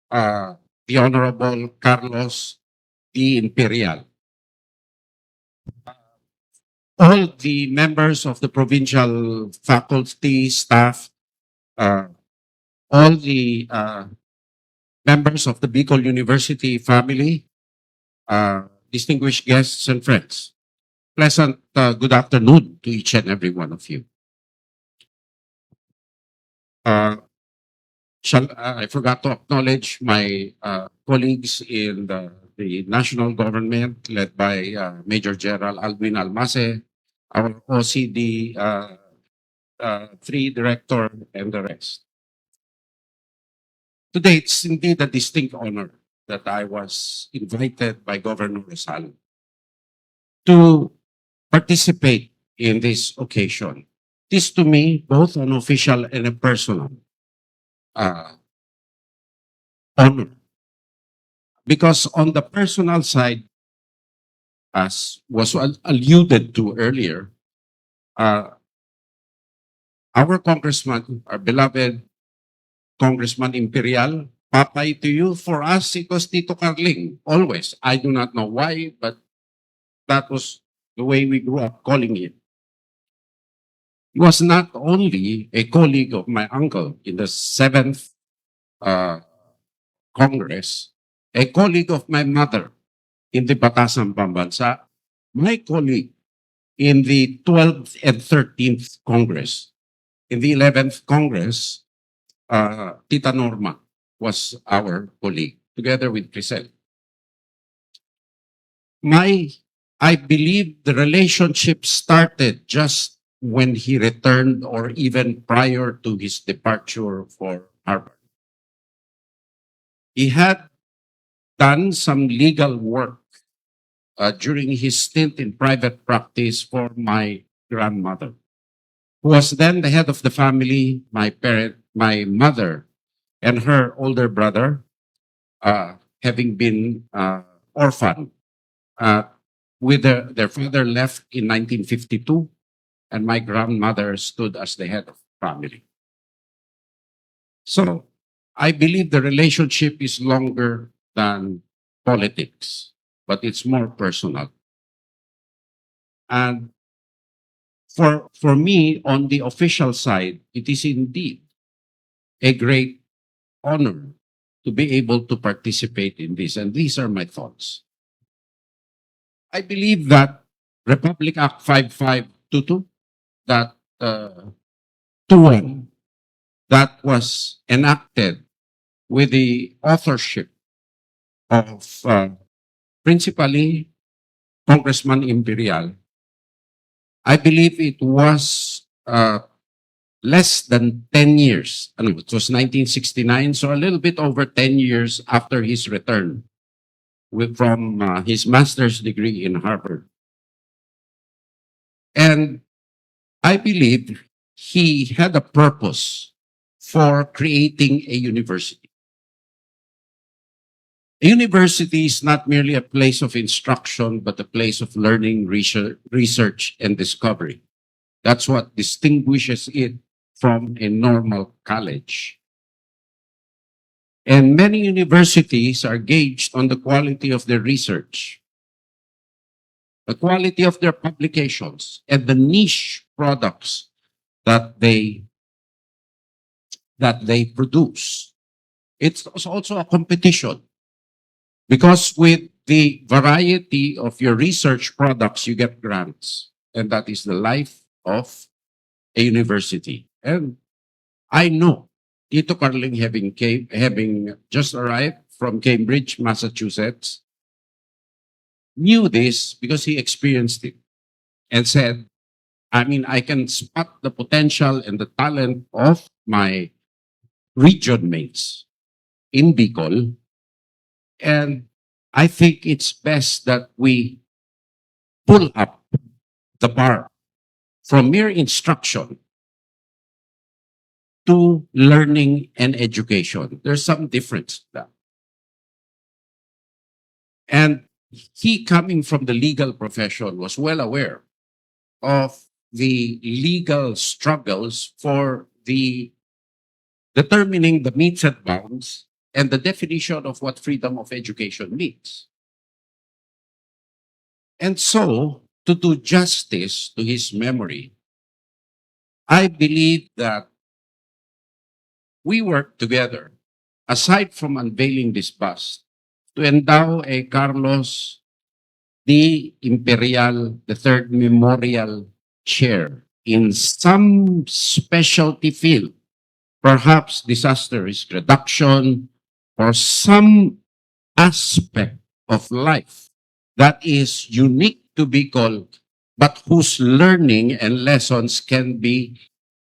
Speaker 6: the Honorable Carlos D. Imperial. All the members of the provincial faculty, staff, all the members of the Bicol University family, distinguished guests and friends. Pleasant good afternoon to each and every one of you. I forgot to acknowledge my colleagues in the national government led by Major General Alvin Almase, our OCD 3 director, and the rest. Today, it's indeed a distinct honor that I was invited by Governor Rizal to participate in this occasion. This to me, both an official and a personal honor. Because on the personal side, as was alluded to earlier, our congressman, our beloved Congressman Imperial, Papay to you. For us, it was Tito Carling, always. I do not know why, but that was the way we grew up calling him. He was not only a colleague of my uncle in the 7th Congress, a colleague of my mother in the Batasan Pambansa, my colleague in the 12th and 13th Congress. In the 11th Congress, Tita Norma was our colleague, together with Crisel. I believe the relationship started just when he returned or even prior to his departure for Harvard. He had done some legal work during his stint in private practice for my grandmother, who was then the head of the family, my mother, and her older brother, having been orphaned, with their father left in 1952, and my grandmother stood as the head of the family. So I believe the relationship is longer than politics, but it's more personal. And for me, on the official side, it is indeed a great honor to be able to participate in this. And these are my thoughts. I believe that Republic Act 5522, that 21, that was enacted with the authorship of principally Congressman Imperial. I believe it was less than 10 years. It was 1969, so a little bit over 10 years after his return from his master's degree in Harvard. And I believe he had a purpose for creating a university. A university is not merely a place of instruction, but a place of learning, research, and discovery. That's what distinguishes it from a normal college. And many universities are gauged on the quality of their research, the quality of their publications, and the niche products that they produce. It's also a competition because with the variety of your research products, you get grants. And that is the life of a university. And I know Tito Carling having just arrived from Cambridge, Massachusetts, knew this because he experienced it and said, I mean, I can spot the potential and the talent of my region mates in Bicol. And I think it's best that we pull up the bar from mere instruction to learning and education. There's some difference there. And he, coming from the legal profession, was well aware of the legal struggles for the determining the metes and bounds and the definition of what freedom of education means. And so, to do justice to his memory, I believe that we work together, aside from unveiling this bust, to endow a Carlos the Imperial, the third memorial chair in some specialty field, perhaps disaster risk reduction, or some aspect of life that is unique to Bicol, but whose learning and lessons can be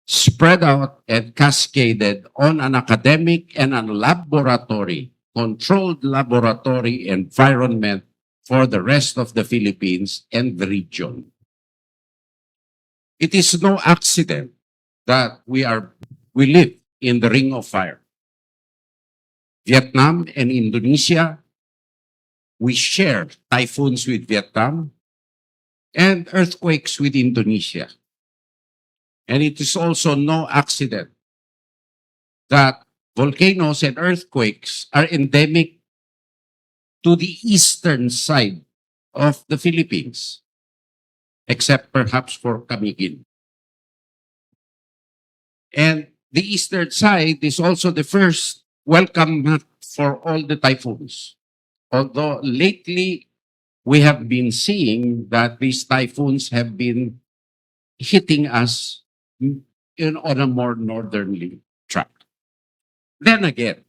Speaker 6: spread out and cascaded on an academic and a laboratory, controlled laboratory environment for the rest of the Philippines and the region. It is no accident that we live in the ring of fire. Vietnam and Indonesia, we share typhoons with Vietnam and earthquakes with Indonesia. And it is also no accident that volcanoes and earthquakes are endemic to the eastern side of the Philippines, except perhaps for Camiguin. And the eastern side is also the first welcome mat for all the typhoons. Although lately we have been seeing that these typhoons have been hitting us on a more northerly track. Then again,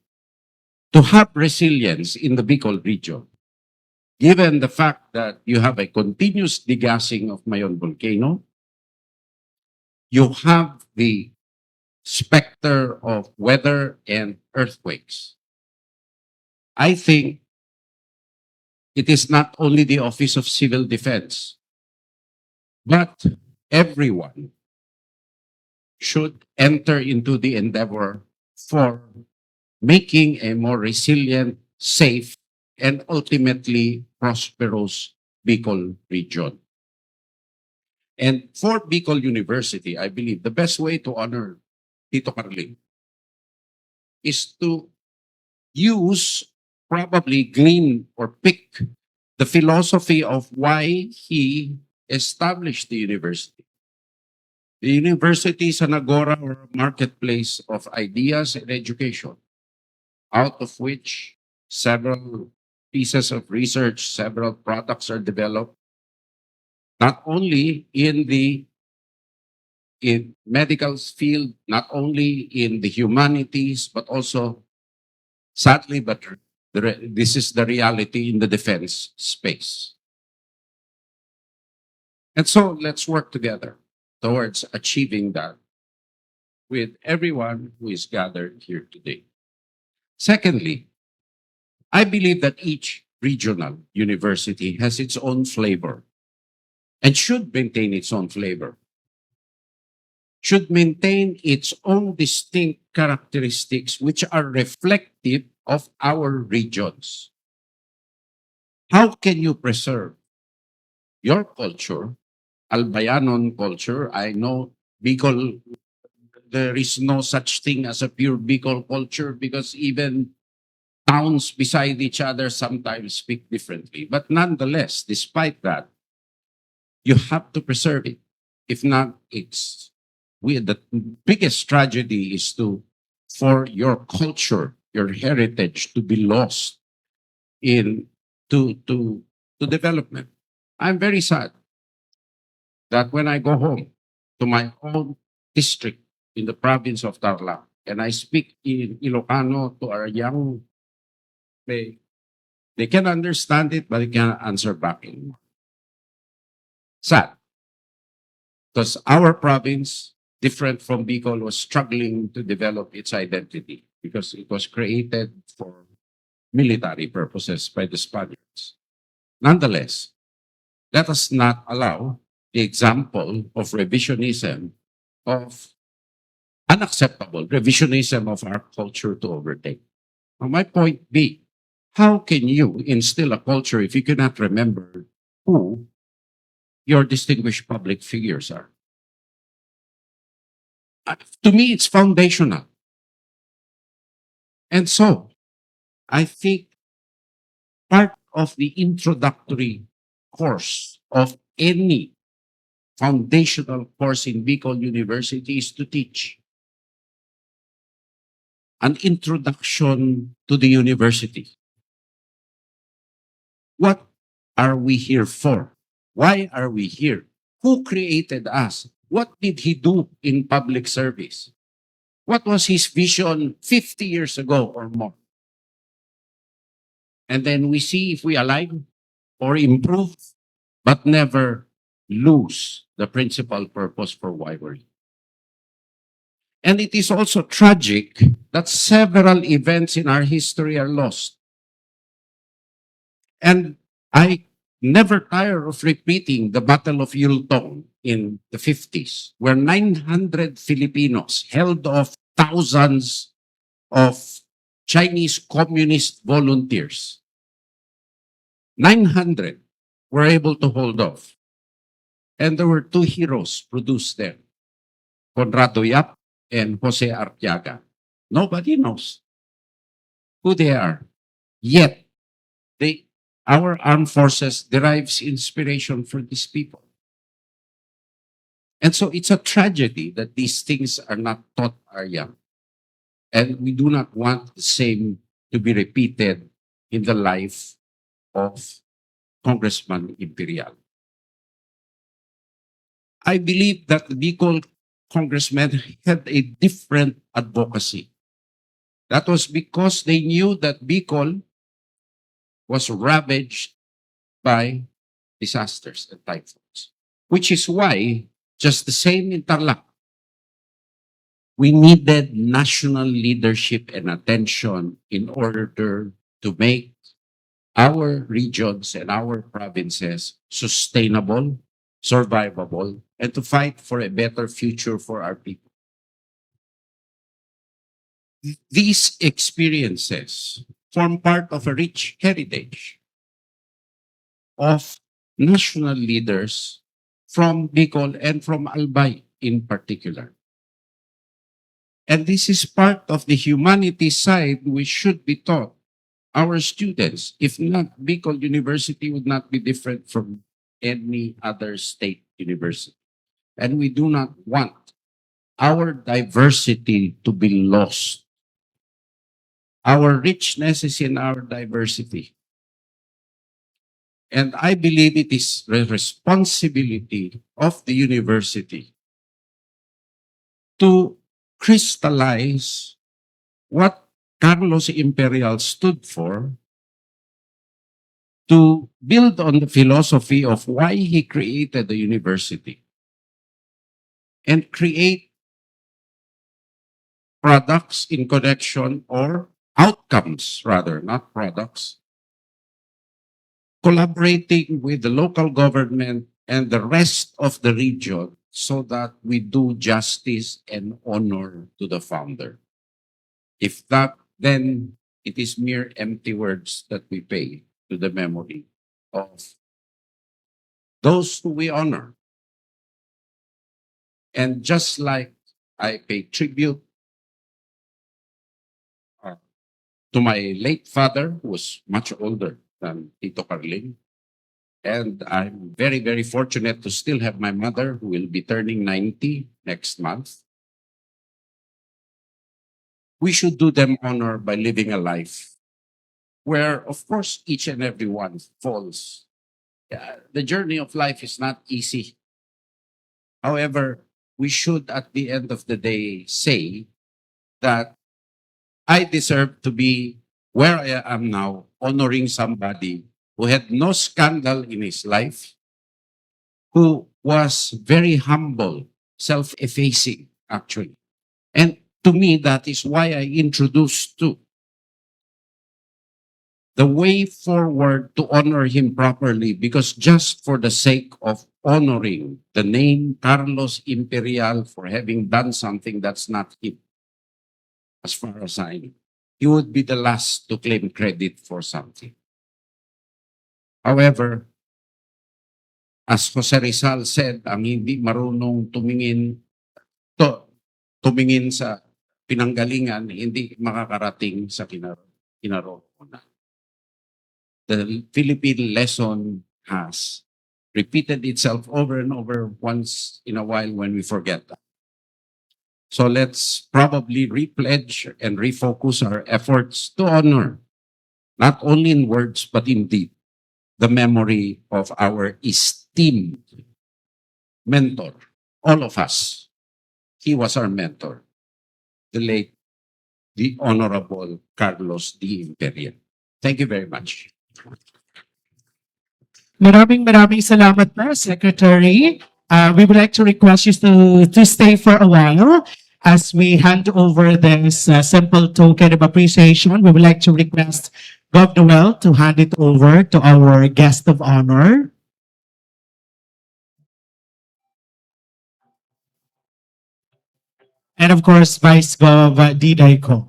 Speaker 6: to have resilience in the Bicol region, given the fact that you have a continuous degassing of Mayon volcano, you have the specter of weather and earthquakes. I think it is not only the Office of Civil Defense, but everyone should enter into the endeavor for making a more resilient, safe, and ultimately prosperous Bicol region. And for Bicol University, I believe the best way to honor Tito Carling is to use, probably glean or pick the philosophy of why he established the university. The university is an agora or a marketplace of ideas and education, out of which several pieces of research, several products are developed, not only in medical field, not only in the humanities, but also, sadly, but this is the reality in the defense space. And so let's work together towards achieving that with everyone who is gathered here today. Secondly, I believe that each regional university has its own flavor and should maintain its own flavor, should maintain its own distinct characteristics which are reflective of our regions. How can you preserve your culture, Albayanon culture? I know Bicol, there is no such thing as a pure Bicol culture because even towns beside each other sometimes speak differently. But nonetheless, despite that, you have to preserve it. If not, the biggest tragedy is for your culture, your heritage to be lost in to development. I'm very sad that when I go home to my own district in the province of Tarlac and I speak in Ilocano to our young, they can understand it, but they cannot answer back in sad. Because our province, different from Bicol, was struggling to develop its identity because it was created for military purposes by the Spaniards. Nonetheless, let us not allow the example of revisionism, of unacceptable revisionism of our culture to overtake. Now, my point be, how can you instill a culture if you cannot remember who your distinguished public figures are? To me, it's foundational. And so, I think part of the introductory course of any foundational course in Bicol University is to teach an introduction to the university. What are we here for? Why are we here? Who created us? What did he do in public service? What was his vision 50 years ago or more? And then we see if we align or improve, but never lose the principal purpose for why we're here. And it is also tragic that several events in our history are lost. And I never tire of repeating the Battle of Yultong in the 50s, where 900 Filipinos held off thousands of Chinese communist volunteers. 900 were able to hold off. And there were two heroes produced there, Conrado Yap and Jose Arteaga. Nobody knows who they are. Yet, our armed forces derives inspiration from these people. And so it's a tragedy that these things are not taught our young. And we do not want the same to be repeated in the life of Congressman Imperial. I believe that the Bicol congressmen had a different advocacy. That was because they knew that Bicol was ravaged by disasters and typhoons, which is why, just the same in Tarlac, we needed national leadership and attention in order to make our regions and our provinces sustainable, survivable, and to fight for a better future for our people. These experiences form part of a rich heritage of national leaders from Bicol and from Albay in particular. And this is part of the humanities side which should be taught our students. If not, Bicol University would not be different from any other state university. And we do not want our diversity to be lost. Our richness is in our diversity. And I believe it is the responsibility of the university to crystallize what Carlos Imperial stood for, to build on the philosophy of why he created the university, and create products in connection, or outcomes rather, not products, collaborating with the local government and the rest of the region so that we do justice and honor to the founder. If that, then it is mere empty words that we pay to the memory of those who we honor. And just like I pay tribute to my late father, who was much older than Tito Carling. And I'm very, very fortunate to still have my mother, who will be turning 90 next month. We should do them honor by living a life where, of course, each and every one falls. The journey of life is not easy. However, we should, at the end of the day, say that I deserve to be where I am now, honoring somebody who had no scandal in his life, who was very humble, self-effacing, actually. And to me, that is why I introduced to the way forward to honor him properly, because just for the sake of honoring the name Carlos Imperial for having done something that's not him, as far as I know, he would be the last to claim credit for something. However, as Jose Rizal said, ang hindi marunong tumingin sa pinanggalingan, hindi makakarating sa kinaroonan. The Philippine lesson has repeated itself over and over once in a while when we forget that. So let's probably repledge and refocus our efforts to honor, not only in words, but in deed, the memory of our esteemed mentor, all of us. He was our mentor, the late, the Honorable Carlos D. Imperial. Thank you very much.
Speaker 2: Maraming salamat po, Secretary. We would like to request you to stay for a while as we hand over this simple token of appreciation. We would like to request Gov. Noel to hand it over to our guest of honor. And of course, Vice Gov. Diday ko.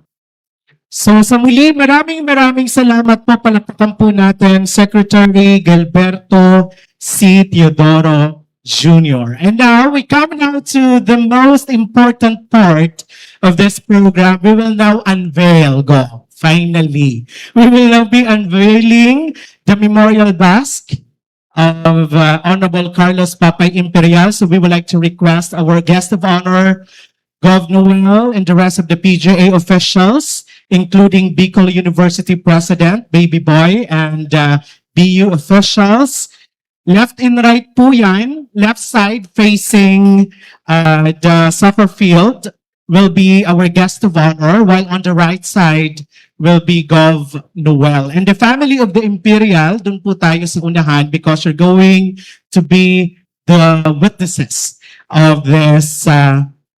Speaker 2: So sa muli, maraming salamat po. Palakpakan po natin Secretary Gilberto C. Teodoro Jr. And now we come now to the most important part of this program. We will now unveil, finally. We will now be unveiling the memorial basque of Honorable Carlos Papay Imperial. So we would like to request our guest of honor, Gov. Noel, and the rest of the PGA officials, including Bicol University President, Baby Boy, and BU officials. Left and right po yan. Left side facing the soccer field will be our guest of honor, while on the right side will be Gov. Noel. And the family of the Imperial, dun po tayo sa unahan because you're going to be the witnesses of this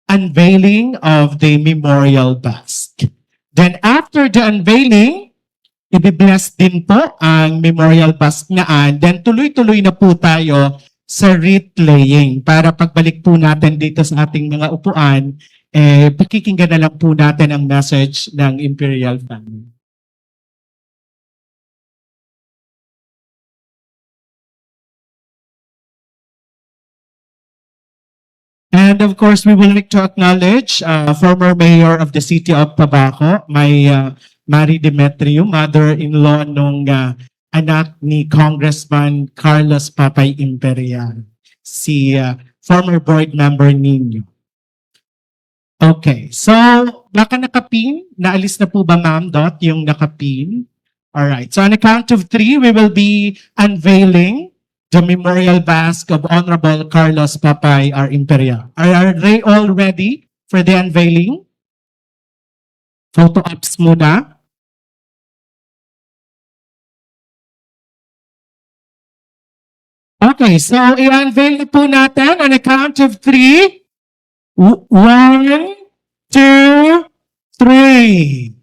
Speaker 2: unveiling of the memorial basque. Then after the unveiling, i-bless din po ang memorial basque naan. Then tuloy-tuloy na po tayo sa wreath laying para pagbalik po natin dito sa ating mga upuan, pakikinggan na lang po natin ang message ng Imperial family. And of course, we would like to acknowledge former mayor of the city of Tabaco, Mari Demetrio, mother-in-law nung anak ni Congressman Carlos Papay Imperial, si former board member ninyo. Okay, so baka nakapin? Naalis na po ba, Ma'am Dot, yung nakapin? Alright, so on a count of 3, we will be unveiling the memorial basque of Honorable Carlos Papay R. Imperial. Are they all ready for the unveiling? Photo ops muna. Okay, so i-unveil na po natin on a count of 3. 1, 2, 3.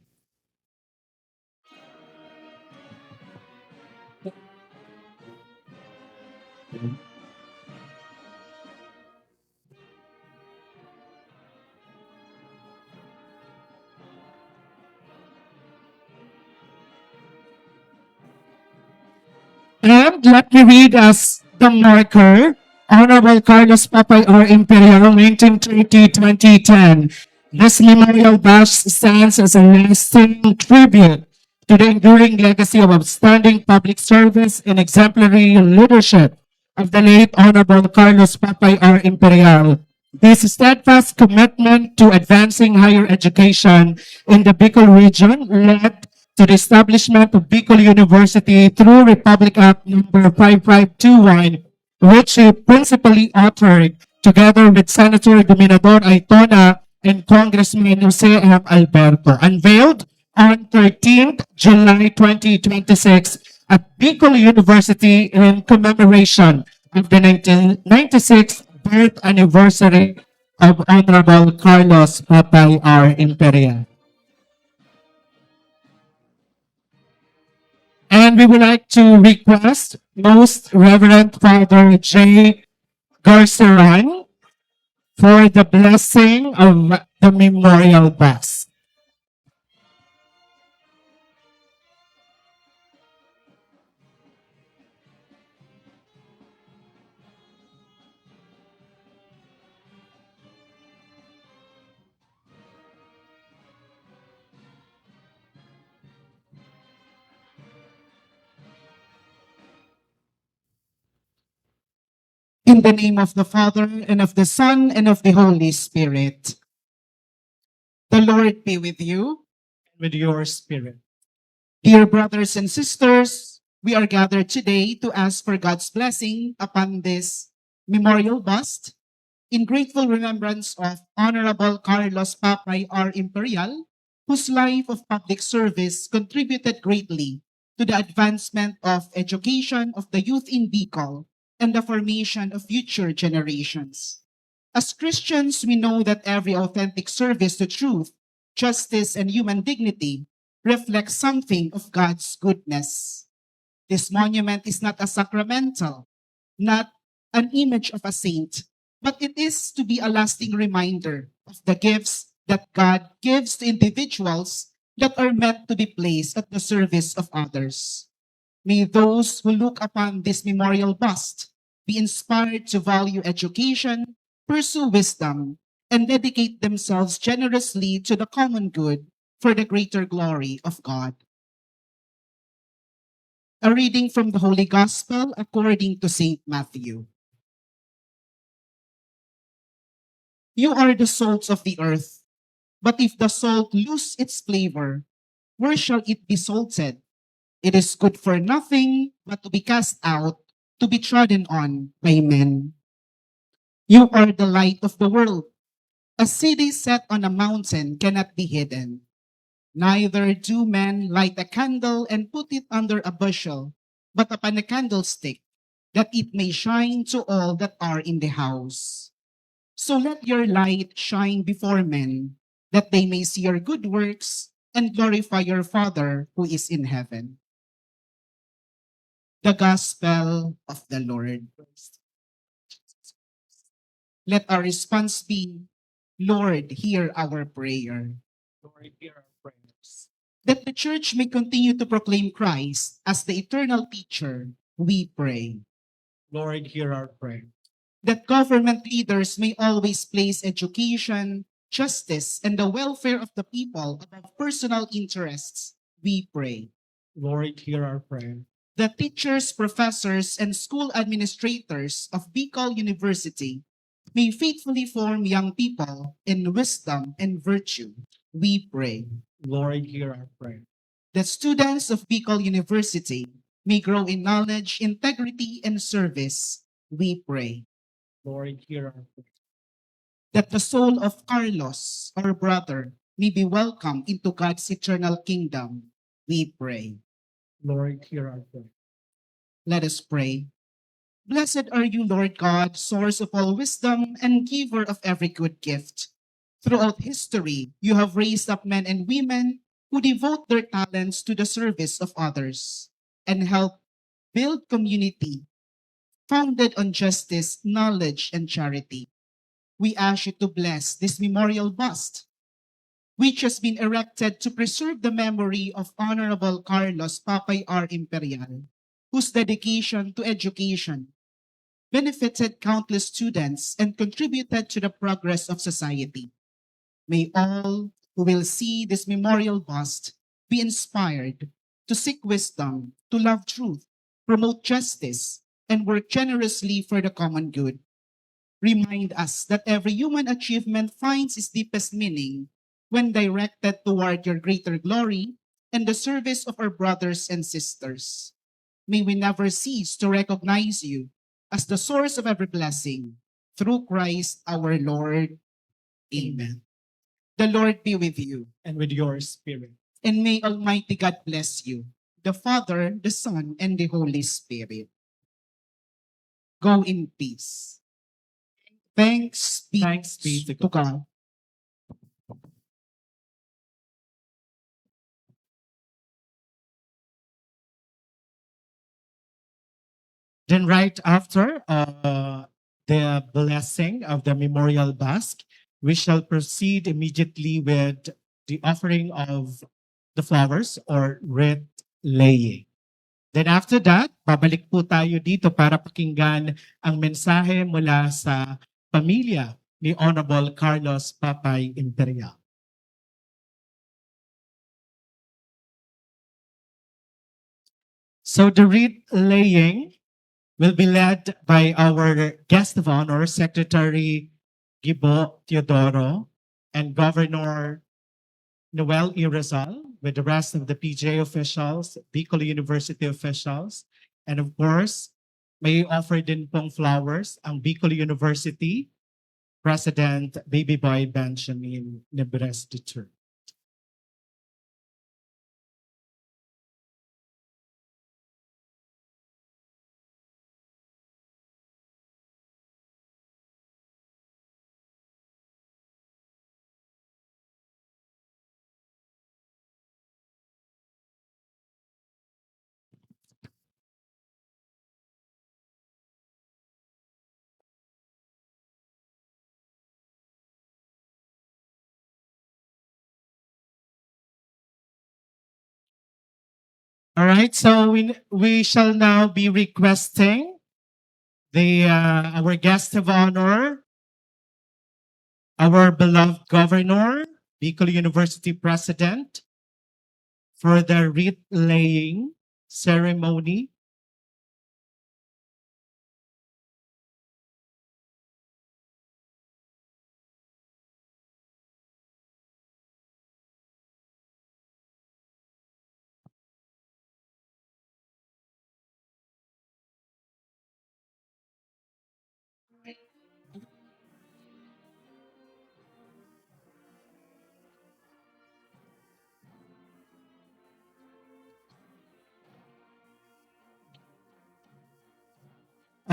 Speaker 2: And let me read as the marker, Honorable Carlos Papay R. Imperial, 1930-2010. This memorial basque stands as a lasting tribute to the enduring legacy of outstanding public service and exemplary leadership of the late Honorable Carlos Papay R. Imperial. This steadfast commitment to advancing higher education in the Bicol region led to the establishment of Bicol University through Republic Act number 5521, which he principally authored together with Senator Dominador Aitona and Congressman Jose M. Alberto, unveiled on 13th July 2026 at Bicol University in commemoration of the 1996 birth anniversary of Honorable Carlos Papay R. Imperial. And we would like to request Most Reverend Father J. Garceran for the blessing of the memorial bus. In the name of the Father, and of the Son, and of the Holy Spirit. The Lord be with you.
Speaker 1: With your spirit.
Speaker 2: Dear brothers and sisters, we are gathered today to ask for God's blessing upon this memorial bust in grateful remembrance of Honorable Carlos Papay R. Imperial, whose life of public service contributed greatly to the advancement of education of the youth in Bicol and the formation of future generations. As Christians, we know that every authentic service to truth, justice, and human dignity reflects something of God's goodness. This monument is not a sacramental, not an image of a saint, but it is to be a lasting reminder of the gifts that God gives to individuals that are meant to be placed at the service of others. May those who look upon this memorial bust be inspired to value education, pursue wisdom, and dedicate themselves generously to the common good for the greater glory of God. A reading from the Holy Gospel according to St. Matthew. You are the salt of the earth, but if the salt lose its flavor, where shall it be salted? It is good for nothing but to be cast out, to be trodden on by men. You are the light of the world. A city set on a mountain cannot be hidden. Neither do men light a candle and put it under a bushel, but upon a candlestick, that it may shine to all that are in the house. So let your light shine before men, that they may see your good works and glorify your Father who is in heaven. The Gospel of the Lord. Let our response be, Lord, hear our prayer.
Speaker 1: Lord, hear our prayers.
Speaker 2: That the Church may continue to proclaim Christ as the eternal teacher, we pray.
Speaker 1: Lord, hear our prayer.
Speaker 2: That government leaders may always place education, justice, and the welfare of the people above personal interests, we pray.
Speaker 1: Lord, hear our prayer.
Speaker 2: That teachers, professors, and school administrators of Bicol University may faithfully form young people in wisdom and virtue, we pray.
Speaker 1: Lord, hear our prayer.
Speaker 2: That students of Bicol University may grow in knowledge, integrity, and service, we pray.
Speaker 1: Lord, hear our prayer.
Speaker 2: That the soul of Carlos, our brother, may be welcomed into God's eternal kingdom, we pray.
Speaker 1: Lord, hear our prayer.
Speaker 2: Let us pray. Blessed are you, Lord God, source of all wisdom and giver of every good gift. Throughout history, you have raised up men and women who devote their talents to the service of others and help build community founded on justice, knowledge, and charity. We ask you to bless this memorial bust, which has been erected to preserve the memory of Honorable Carlos Papay R. Imperial, whose dedication to education benefited countless students and contributed to the progress of society. May all who will see this memorial bust be inspired to seek wisdom, to love truth, promote justice, and work generously for the common good. Remind us that every human achievement finds its deepest meaning when directed toward your greater glory and the service of our brothers and sisters. May we never cease to recognize you as the source of every blessing. Through Christ our Lord. Amen. The Lord be with you,
Speaker 1: And with your spirit.
Speaker 2: and may Almighty God bless you, the Father, the Son, and the Holy Spirit. Go in peace. Thanks be,
Speaker 1: To
Speaker 2: to God.
Speaker 1: Then right after the blessing of the memorial basque, we shall proceed immediately with the offering of the flowers or wreath laying. Then after that, babalik po tayo dito para pakinggan ang mensahe mula sa pamilya ni Honorable Carlos Papay Imperial. So the wreath laying will be led by our guest of honor, Secretary Gibo Teodoro and Governor Noel E. Rizal, with the rest of the PJ officials, Bicol University officials, and of course, may offer din pong flowers ang Bicol University President Baby Boy Benjamin Nebres III. All right, so we shall now be requesting the our guest of honor, our beloved governor, Bicol University President, for the wreath laying ceremony.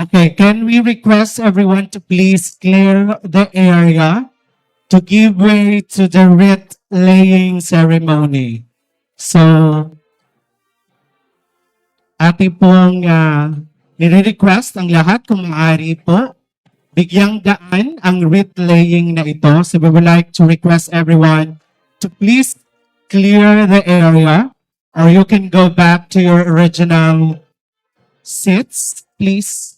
Speaker 1: Okay, can we request everyone to please clear the area to give way to the wreath laying ceremony? So, ating pong nire-request ang lahat kung maaari po bigyang daan ang wreath laying na ito. So we would like to request everyone to please clear the area or you can go back to your original seats, please.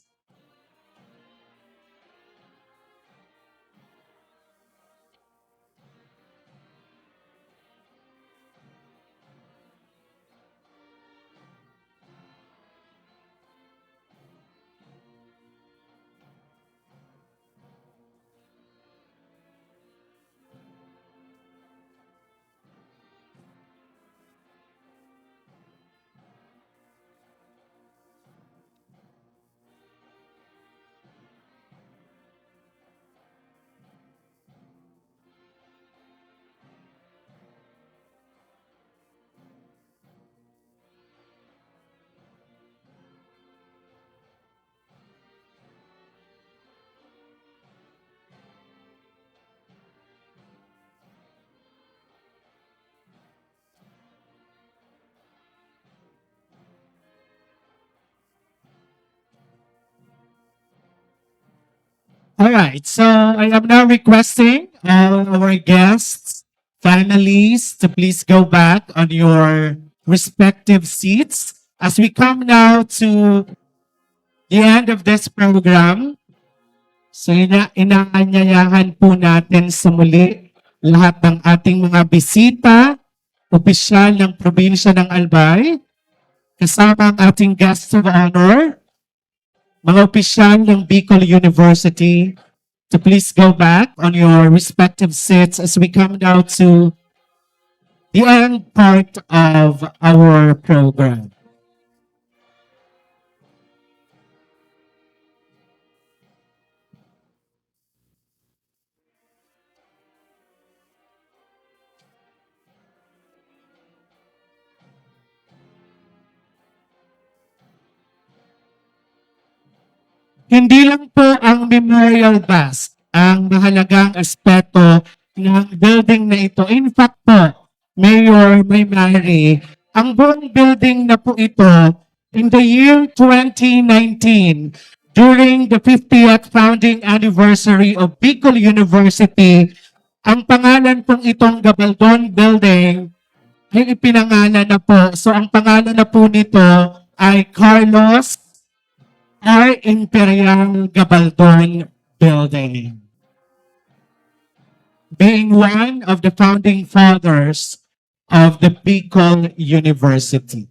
Speaker 1: All right, so I am now requesting all our guests, families, to please go back on your respective seats as we come now to the end of this program. So inaanyayahan po natin sa muli lahat ng ating mga bisita opisyal ng probinsya ng Albay, kasama ang ating guests of honor, mga opisyal ng Bicol University, to please go back on your respective seats as we come now to the end part of our program. Hindi lang po ang memorial bust ang mahalagang aspeto ng building na ito. In fact po, Mayor Maymari, ang buong building na po ito in the year 2019, during the 50th founding anniversary of Bicol University, ang pangalan pong itong Gabaldon Building ay ipinangalan na po. So ang pangalan na po nito ay Carlos R. Imperial Gabaldon Building. Being one of the founding fathers of the Bicol University.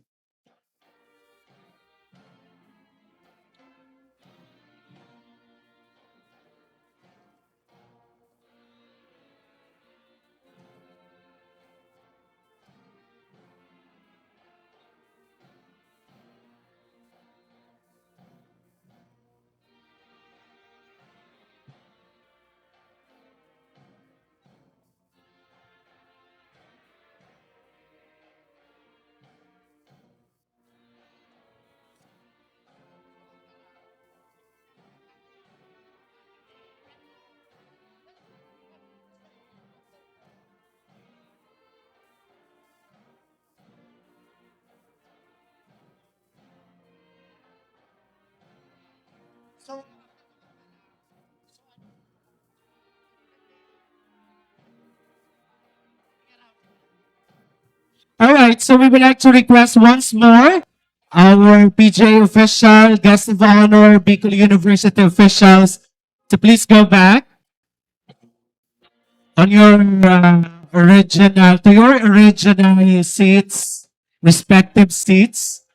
Speaker 1: All right, so we would like to request once more our PJ official, guest of honor, Bicol University officials to please go back on your original seats, respective seats.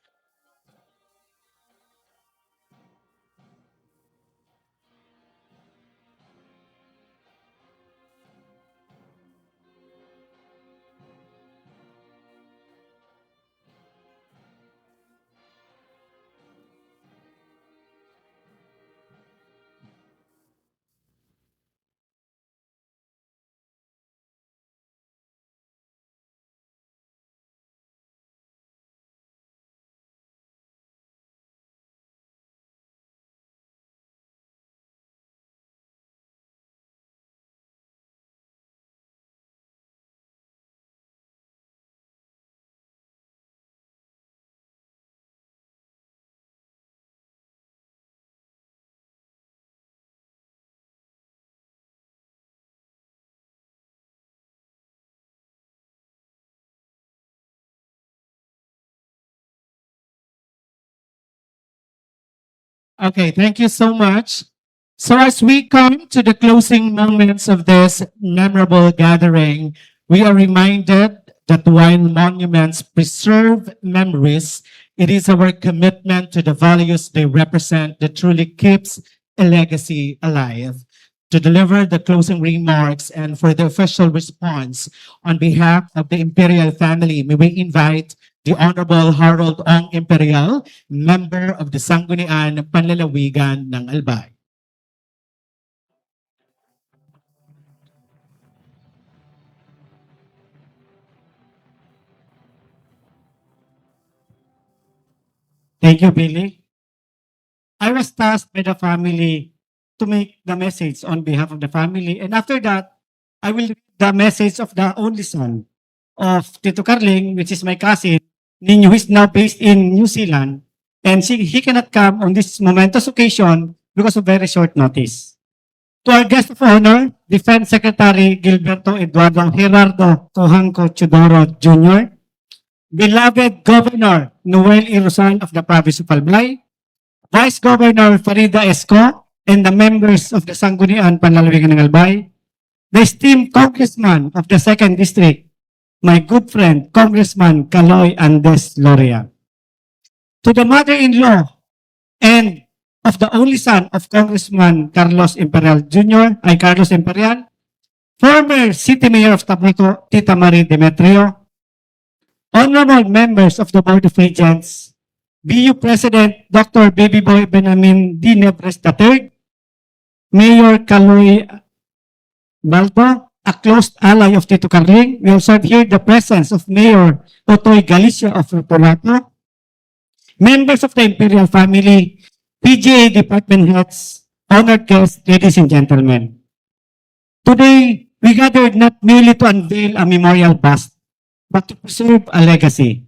Speaker 1: Okay, thank you so much. So as we come to the closing moments of this memorable gathering, we are reminded that while monuments preserve memories, it is our commitment to the values they represent that truly keeps a legacy alive. To deliver the closing remarks and for the official response on behalf of the Imperial family, may we invite the Honorable Harold Ong Imperial, member of the Sangguniang Panlalawigan ng Albay.
Speaker 7: Thank you, Billy. I was tasked by the family to make the message on behalf of the family. And after that, I will read the message of the only son of Tito Carling, which is my cousin, Nino, who is now based in New Zealand. And he cannot come on this momentous occasion because of very short notice. To our guest of honor, Defense Secretary Gilberto Eduardo Gerardo Tojanco Chudoro Jr., beloved Governor Noel E. Rosal of the province of Albay, Vice Governor Farida Esco, and the members of the Sangguniang Panlalawigan ng Albay, the esteemed Congressman of the 2nd District, my good friend, Congressman Caloy Andes Loria. To the mother-in-law and of the only son of Congressman Carlos Imperial Jr., Carlos Imperial, former City Mayor of Tabaco, Tita Marie Demetrio, honorable members of the Board of Regents, BU President Dr. Baby Boy Benamin D. Nebres III, Mayor Caloy Baldo, a close ally of Tito Carling. We also have here the presence of Mayor Otoy Galicia of Repolato, members of the Imperial family, PGA department heads, honored guests, ladies and gentlemen. Today, we gathered not merely to unveil a memorial bust, but to preserve a legacy.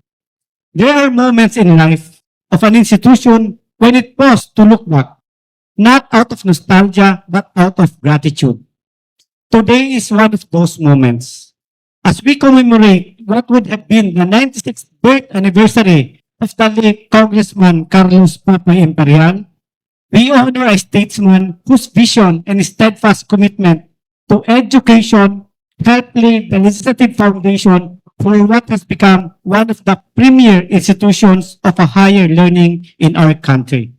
Speaker 7: There are moments in life of an institution when it paused to look back, not out of nostalgia, but out of gratitude. Today is one of those moments. As we commemorate what would have been the 96th birth anniversary of the late Congressman Carlos Papa Imperial, we honor a statesman whose vision and steadfast commitment to education helped lay the legislative foundation for what has become one of the premier institutions of a higher learning in our country.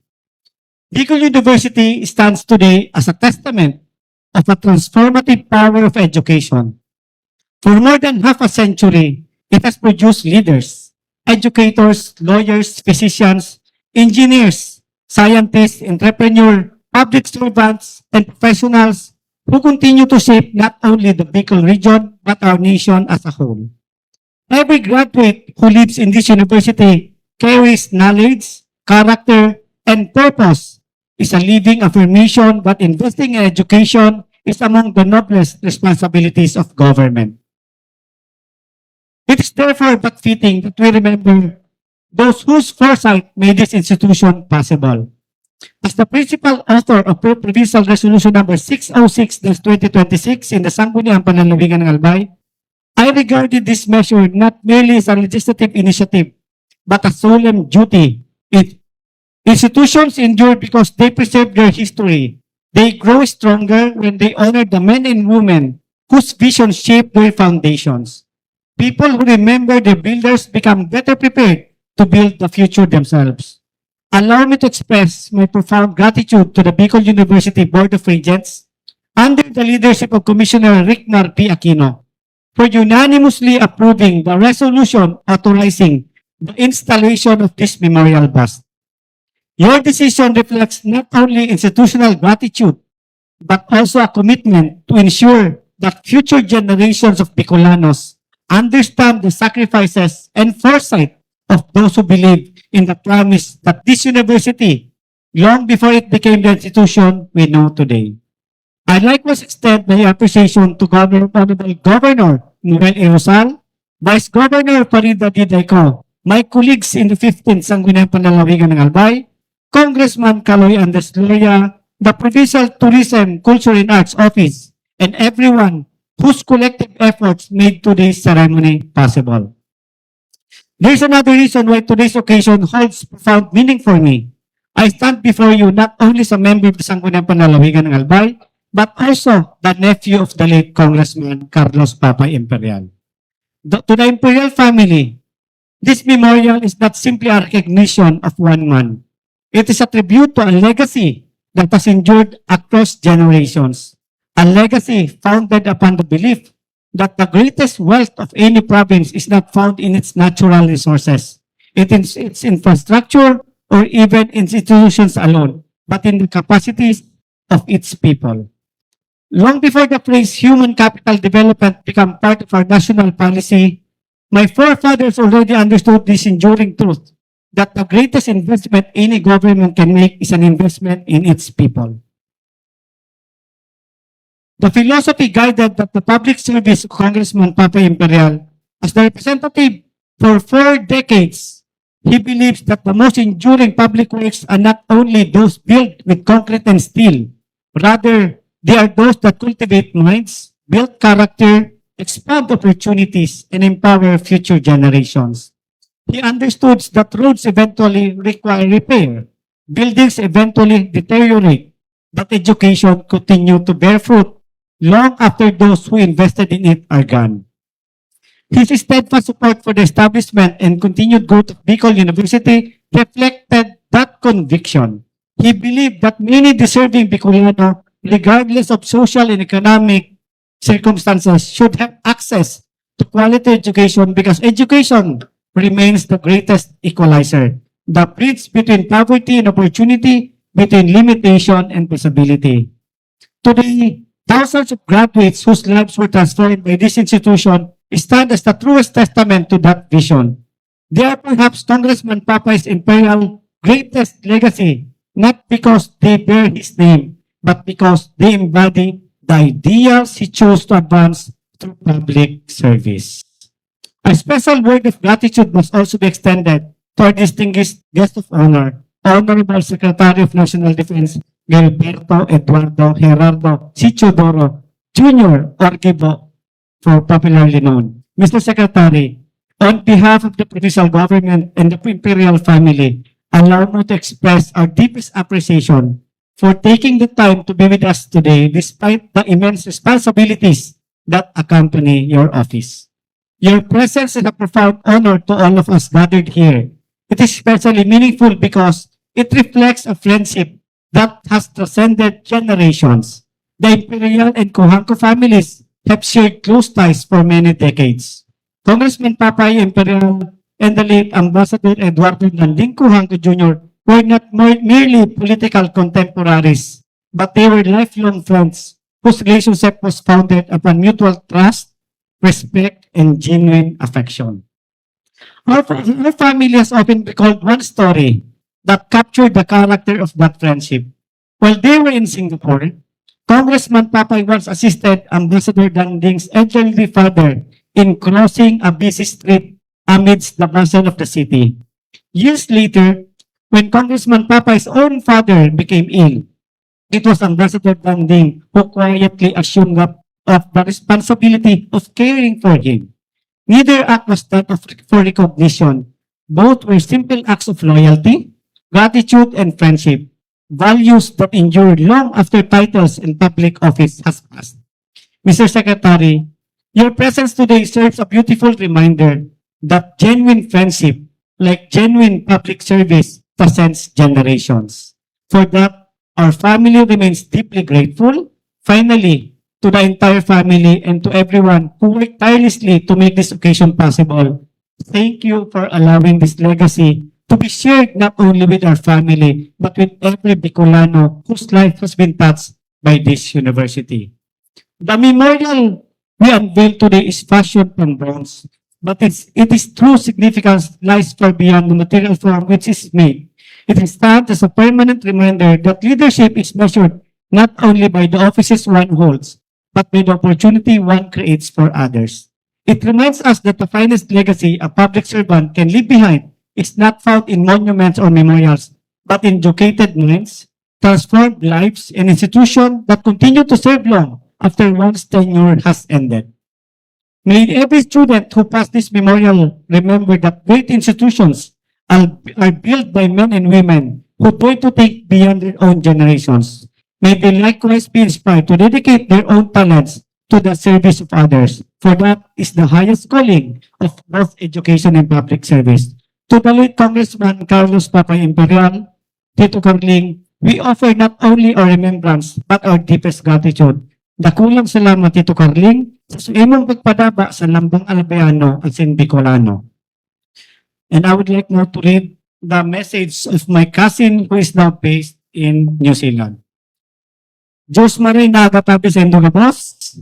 Speaker 7: Bicol University stands today as a testament of a transformative power of education. For more than half a century, it has produced leaders, educators, lawyers, physicians, engineers, scientists, entrepreneurs, public servants, and professionals who continue to shape not only the Bicol region, but our nation as a whole. Every graduate who lives in this university carries knowledge, character, and purpose. Is a living affirmation that investing in education is among the noblest responsibilities of government. It is therefore but fitting that we remember those whose foresight made this institution possible. As the principal author of Provincial Resolution number 606-2026 in the Sangguniang Panlalawigan ng Albay, I regarded this measure not merely as a legislative initiative, but a solemn duty. Institutions endure because they preserve their history. They grow stronger when they honor the men and women whose vision shaped their foundations. People who remember their builders become better prepared to build the future themselves. Allow me to express my profound gratitude to the Bicol University Board of Regents under the leadership of Commissioner Rickmar P. Aquino for unanimously approving the resolution authorizing the installation of this memorial bust. Your decision reflects not only institutional gratitude, but also a commitment to ensure that future generations of Bicolanos understand the sacrifices and foresight of those who believe in the promise that this university, long before it became the institution we know today. I likewise extend my appreciation to Honorable Governor Noel A. Rosal, Vice Governor Farida Didayco, my colleagues in the 15th Sangguniang Panlalawigan ng Albay, Congressman Caloy Andes Loria, the Provincial Tourism, Culture and Arts Office, and everyone whose collective efforts made today's ceremony possible. There's another reason why today's occasion holds profound meaning for me. I stand before you not only as a member of the Sangguniang Panlalawigan ng Albay, but also the nephew of the late Congressman Carlos Papa Imperial. To the Imperial family, this memorial is not simply a recognition of one man. It is a tribute to a legacy that has endured across generations. A legacy founded upon the belief that the greatest wealth of any province is not found in its natural resources, its infrastructure, or even institutions alone, but in the capacities of its people. Long before the phrase human capital development became part of our national policy, my forefathers already understood this enduring truth that the greatest investment any government can make is an investment in its people. The philosophy guided that the public service of Congressman Papa Imperial, as the representative for 4 decades, he believes that the most enduring public works are not only those built with concrete and steel, rather, they are those that cultivate minds, build character, expand opportunities, and empower future generations. He understood that roads eventually require repair, buildings eventually deteriorate, but education continue to bear fruit long after those who invested in it are gone. His steadfast support for the establishment and continued growth of Bicol University reflected that conviction. He believed that many deserving Bicolano, regardless of social and economic circumstances, should have access to quality education because education remains the greatest equalizer, the bridge between poverty and opportunity, between limitation and possibility. Today, thousands of graduates whose lives were transformed by this institution stand as the truest testament to that vision. They are perhaps Congressman Papay's Imperial greatest legacy, not because they bear his name, but because they embody the ideals he chose to advance through public service. A special word of gratitude must also be extended to our distinguished guest of honor, Honorable Secretary of National Defense, Gilberto Eduardo Gerardo Cichodoro Jr. or Gibo, for popularly known. Mr. Secretary, on behalf of the provincial government and the Imperial family, allow me to express our deepest appreciation for taking the time to be with us today despite the immense responsibilities that accompany your office. Your presence is a profound honor to all of us gathered here. It is especially meaningful because it reflects a friendship that has transcended generations. The Imperial and Cojanco families have shared close ties for many decades. Congressman Papay Imperial and the late Ambassador Eduardo Landing Cojanco Jr. were not merely political contemporaries, but they were lifelong friends whose relationship was founded upon mutual trust, respect, and genuine affection. Our family has often recalled one story that captured the character of that friendship. While they were in Singapore, Congressman Papay once assisted Ambassador Danding's elderly father in crossing a busy street amidst the bustle of the city. Years later, when Congressman Papay's own father became ill, it was Ambassador Danding who quietly assumed the responsibility of caring for him. Neither act was done for recognition. Both were simple acts of loyalty, gratitude, and friendship, values that endure long after titles and public office has passed. Mr. Secretary, your presence today serves a beautiful reminder that genuine friendship, like genuine public service, transcends generations. For that, our family remains deeply grateful. Finally, to the entire family and to everyone who worked tirelessly to make this occasion possible, thank you for allowing this legacy to be shared not only with our family, but with every Bicolano whose life has been touched by this university. The memorial we unveil today is fashioned from bronze, but its true significance lies far beyond the material form which is made. It stands as a permanent reminder that leadership is measured not only by the offices one holds, but by the opportunity one creates for others. It reminds us that the finest legacy a public servant can leave behind is not found in monuments or memorials, but in educated minds, transformed lives, and institutions that continue to serve long after one's tenure has ended. May every student who passed this memorial remember that great institutions are built by men and women who try to think beyond their own generations. May they likewise be inspired to dedicate their own talents to the service of others, for that is the highest calling of both education and public service. To the late Congressman Carlos Papay Imperial, Tito Carling, we offer not only our remembrance, but our deepest gratitude. Dakulang salamat, Tito Carling, sa imong pagpadaba sa lambang Albayano at San Bicolano. And I would like now to read the message of my cousin who is now based in New Zealand. Diyos Maray Nagatabi sa Indo Boss.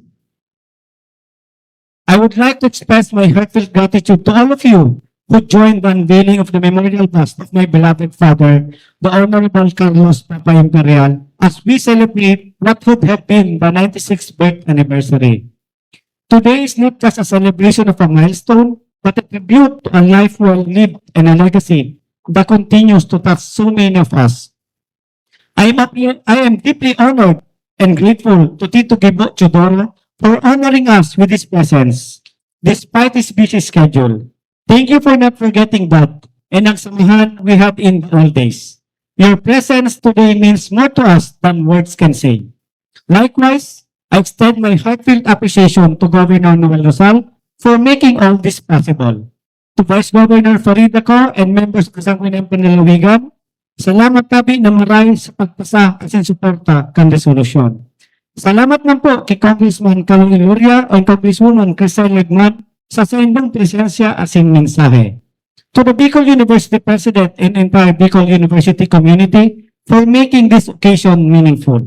Speaker 7: I would like to express my heartfelt gratitude to all of you who joined the unveiling of the memorial bust of my beloved father, the Honorable Carlos Papay Imperial, as we celebrate what would have been the 96th birth anniversary. Today is not just a celebration of a milestone, but a tribute to a life well lived and a legacy that continues to touch so many of us. I am deeply honored and grateful to Tito Gibo Chodoro for honoring us with his presence, despite his busy schedule. Thank you for not forgetting that and ang samahan we had in the old days. Your presence today means more to us than words can say. Likewise, I extend my heartfelt appreciation to Governor Noel Rosal for making all this possible. To Vice Governor Farida Co and members ng Sangguniang Panlalawigan, salamat tabi na maray sa pagpasa at suporta kan resolusyon. Salamat man po kay Congressman Carlo Iloria o Congresswoman Crisel Legman sa inyong presensya at mensahe. To the Bicol University President and entire Bicol University community for making this occasion meaningful.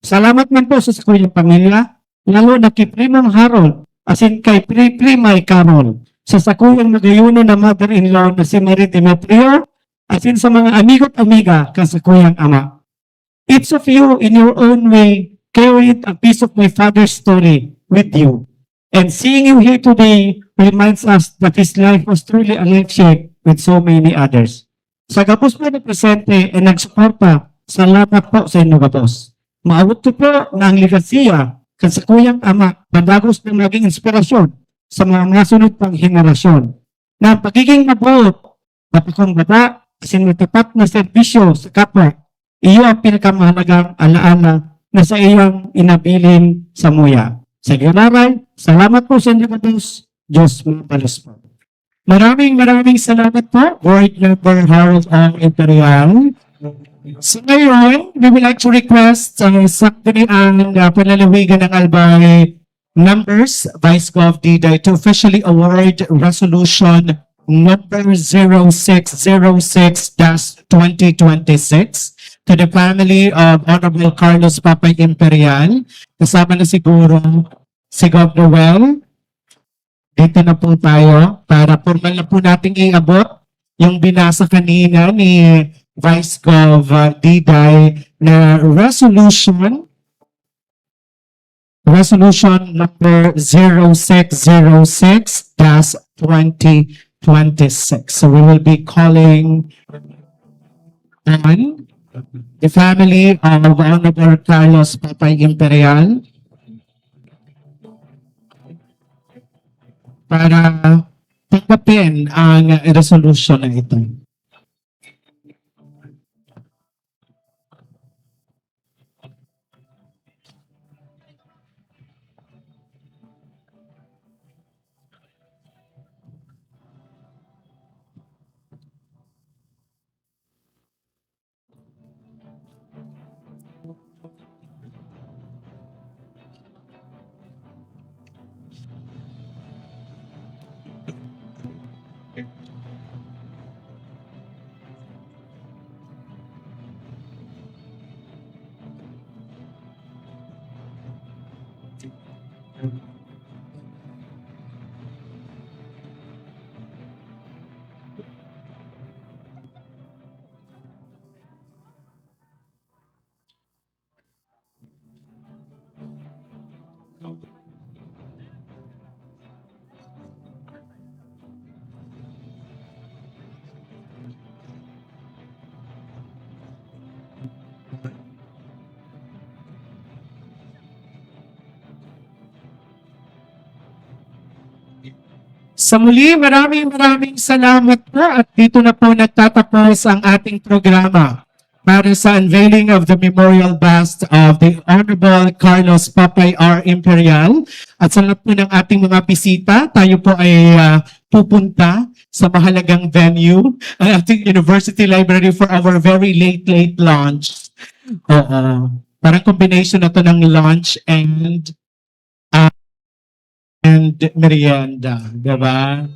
Speaker 7: Salamat man po sa sakuyang pamilya, lalo na kay Primong Harold, as in kay Primay Carol, sa sakuyang nagayuno na mother-in-law na si Marie Demetrio, as in sa mga amigo't amiga kan sakuyang ama. Each of you in your own way carried a piece of my father's story with you. And seeing you here today reminds us that his life was truly a life share with so many others. Sa gapos po na presente ay nagsuporta, salamat po sa inyo gapos. Maawot ko po na ang ligasiya kan sa kuyang ama padagos na maging inspirasyon sa mga masunod pang henerasyon. Na ang pagiging mabuot, napakambaba, asin matapat na serbisyo sa kapwa, iyo ang pinakamahalagang alaala na sa iyang inabilin sa muya. Sa giraray, salamat po sa inyo gapos. Diyos mapalos po. Maraming salamat po, Board Member Harold O. Imperial. So ngayon, we would like to request sakto ang panlalawigan ng Albay numbers, Vice Gov Diday, to officially award Resolution number 0606-2026 to the family of Honorable Carlos Papay Imperial. Kasama na siguro si Gov Noel. Dito na po tayo para formal na po nating iabot yung binasa kanina ni Vice Gov Diday na resolution number 0606-2026. So we will be calling on the family of Honorable Carlos Papay Imperial para tanggapin ang resolution na ito. Sa muli, maraming salamat po at dito na po nagtatapos ang ating programa para sa unveiling of the memorial bust of the Honorable Carlos Papay R. Imperial. At sa lahat po ng ating mga bisita, tayo po ay pupunta sa mahalagang venue, ang ating University Library for our very late lunch. Oo. Parang combination na to ng lunch and merienda, diba?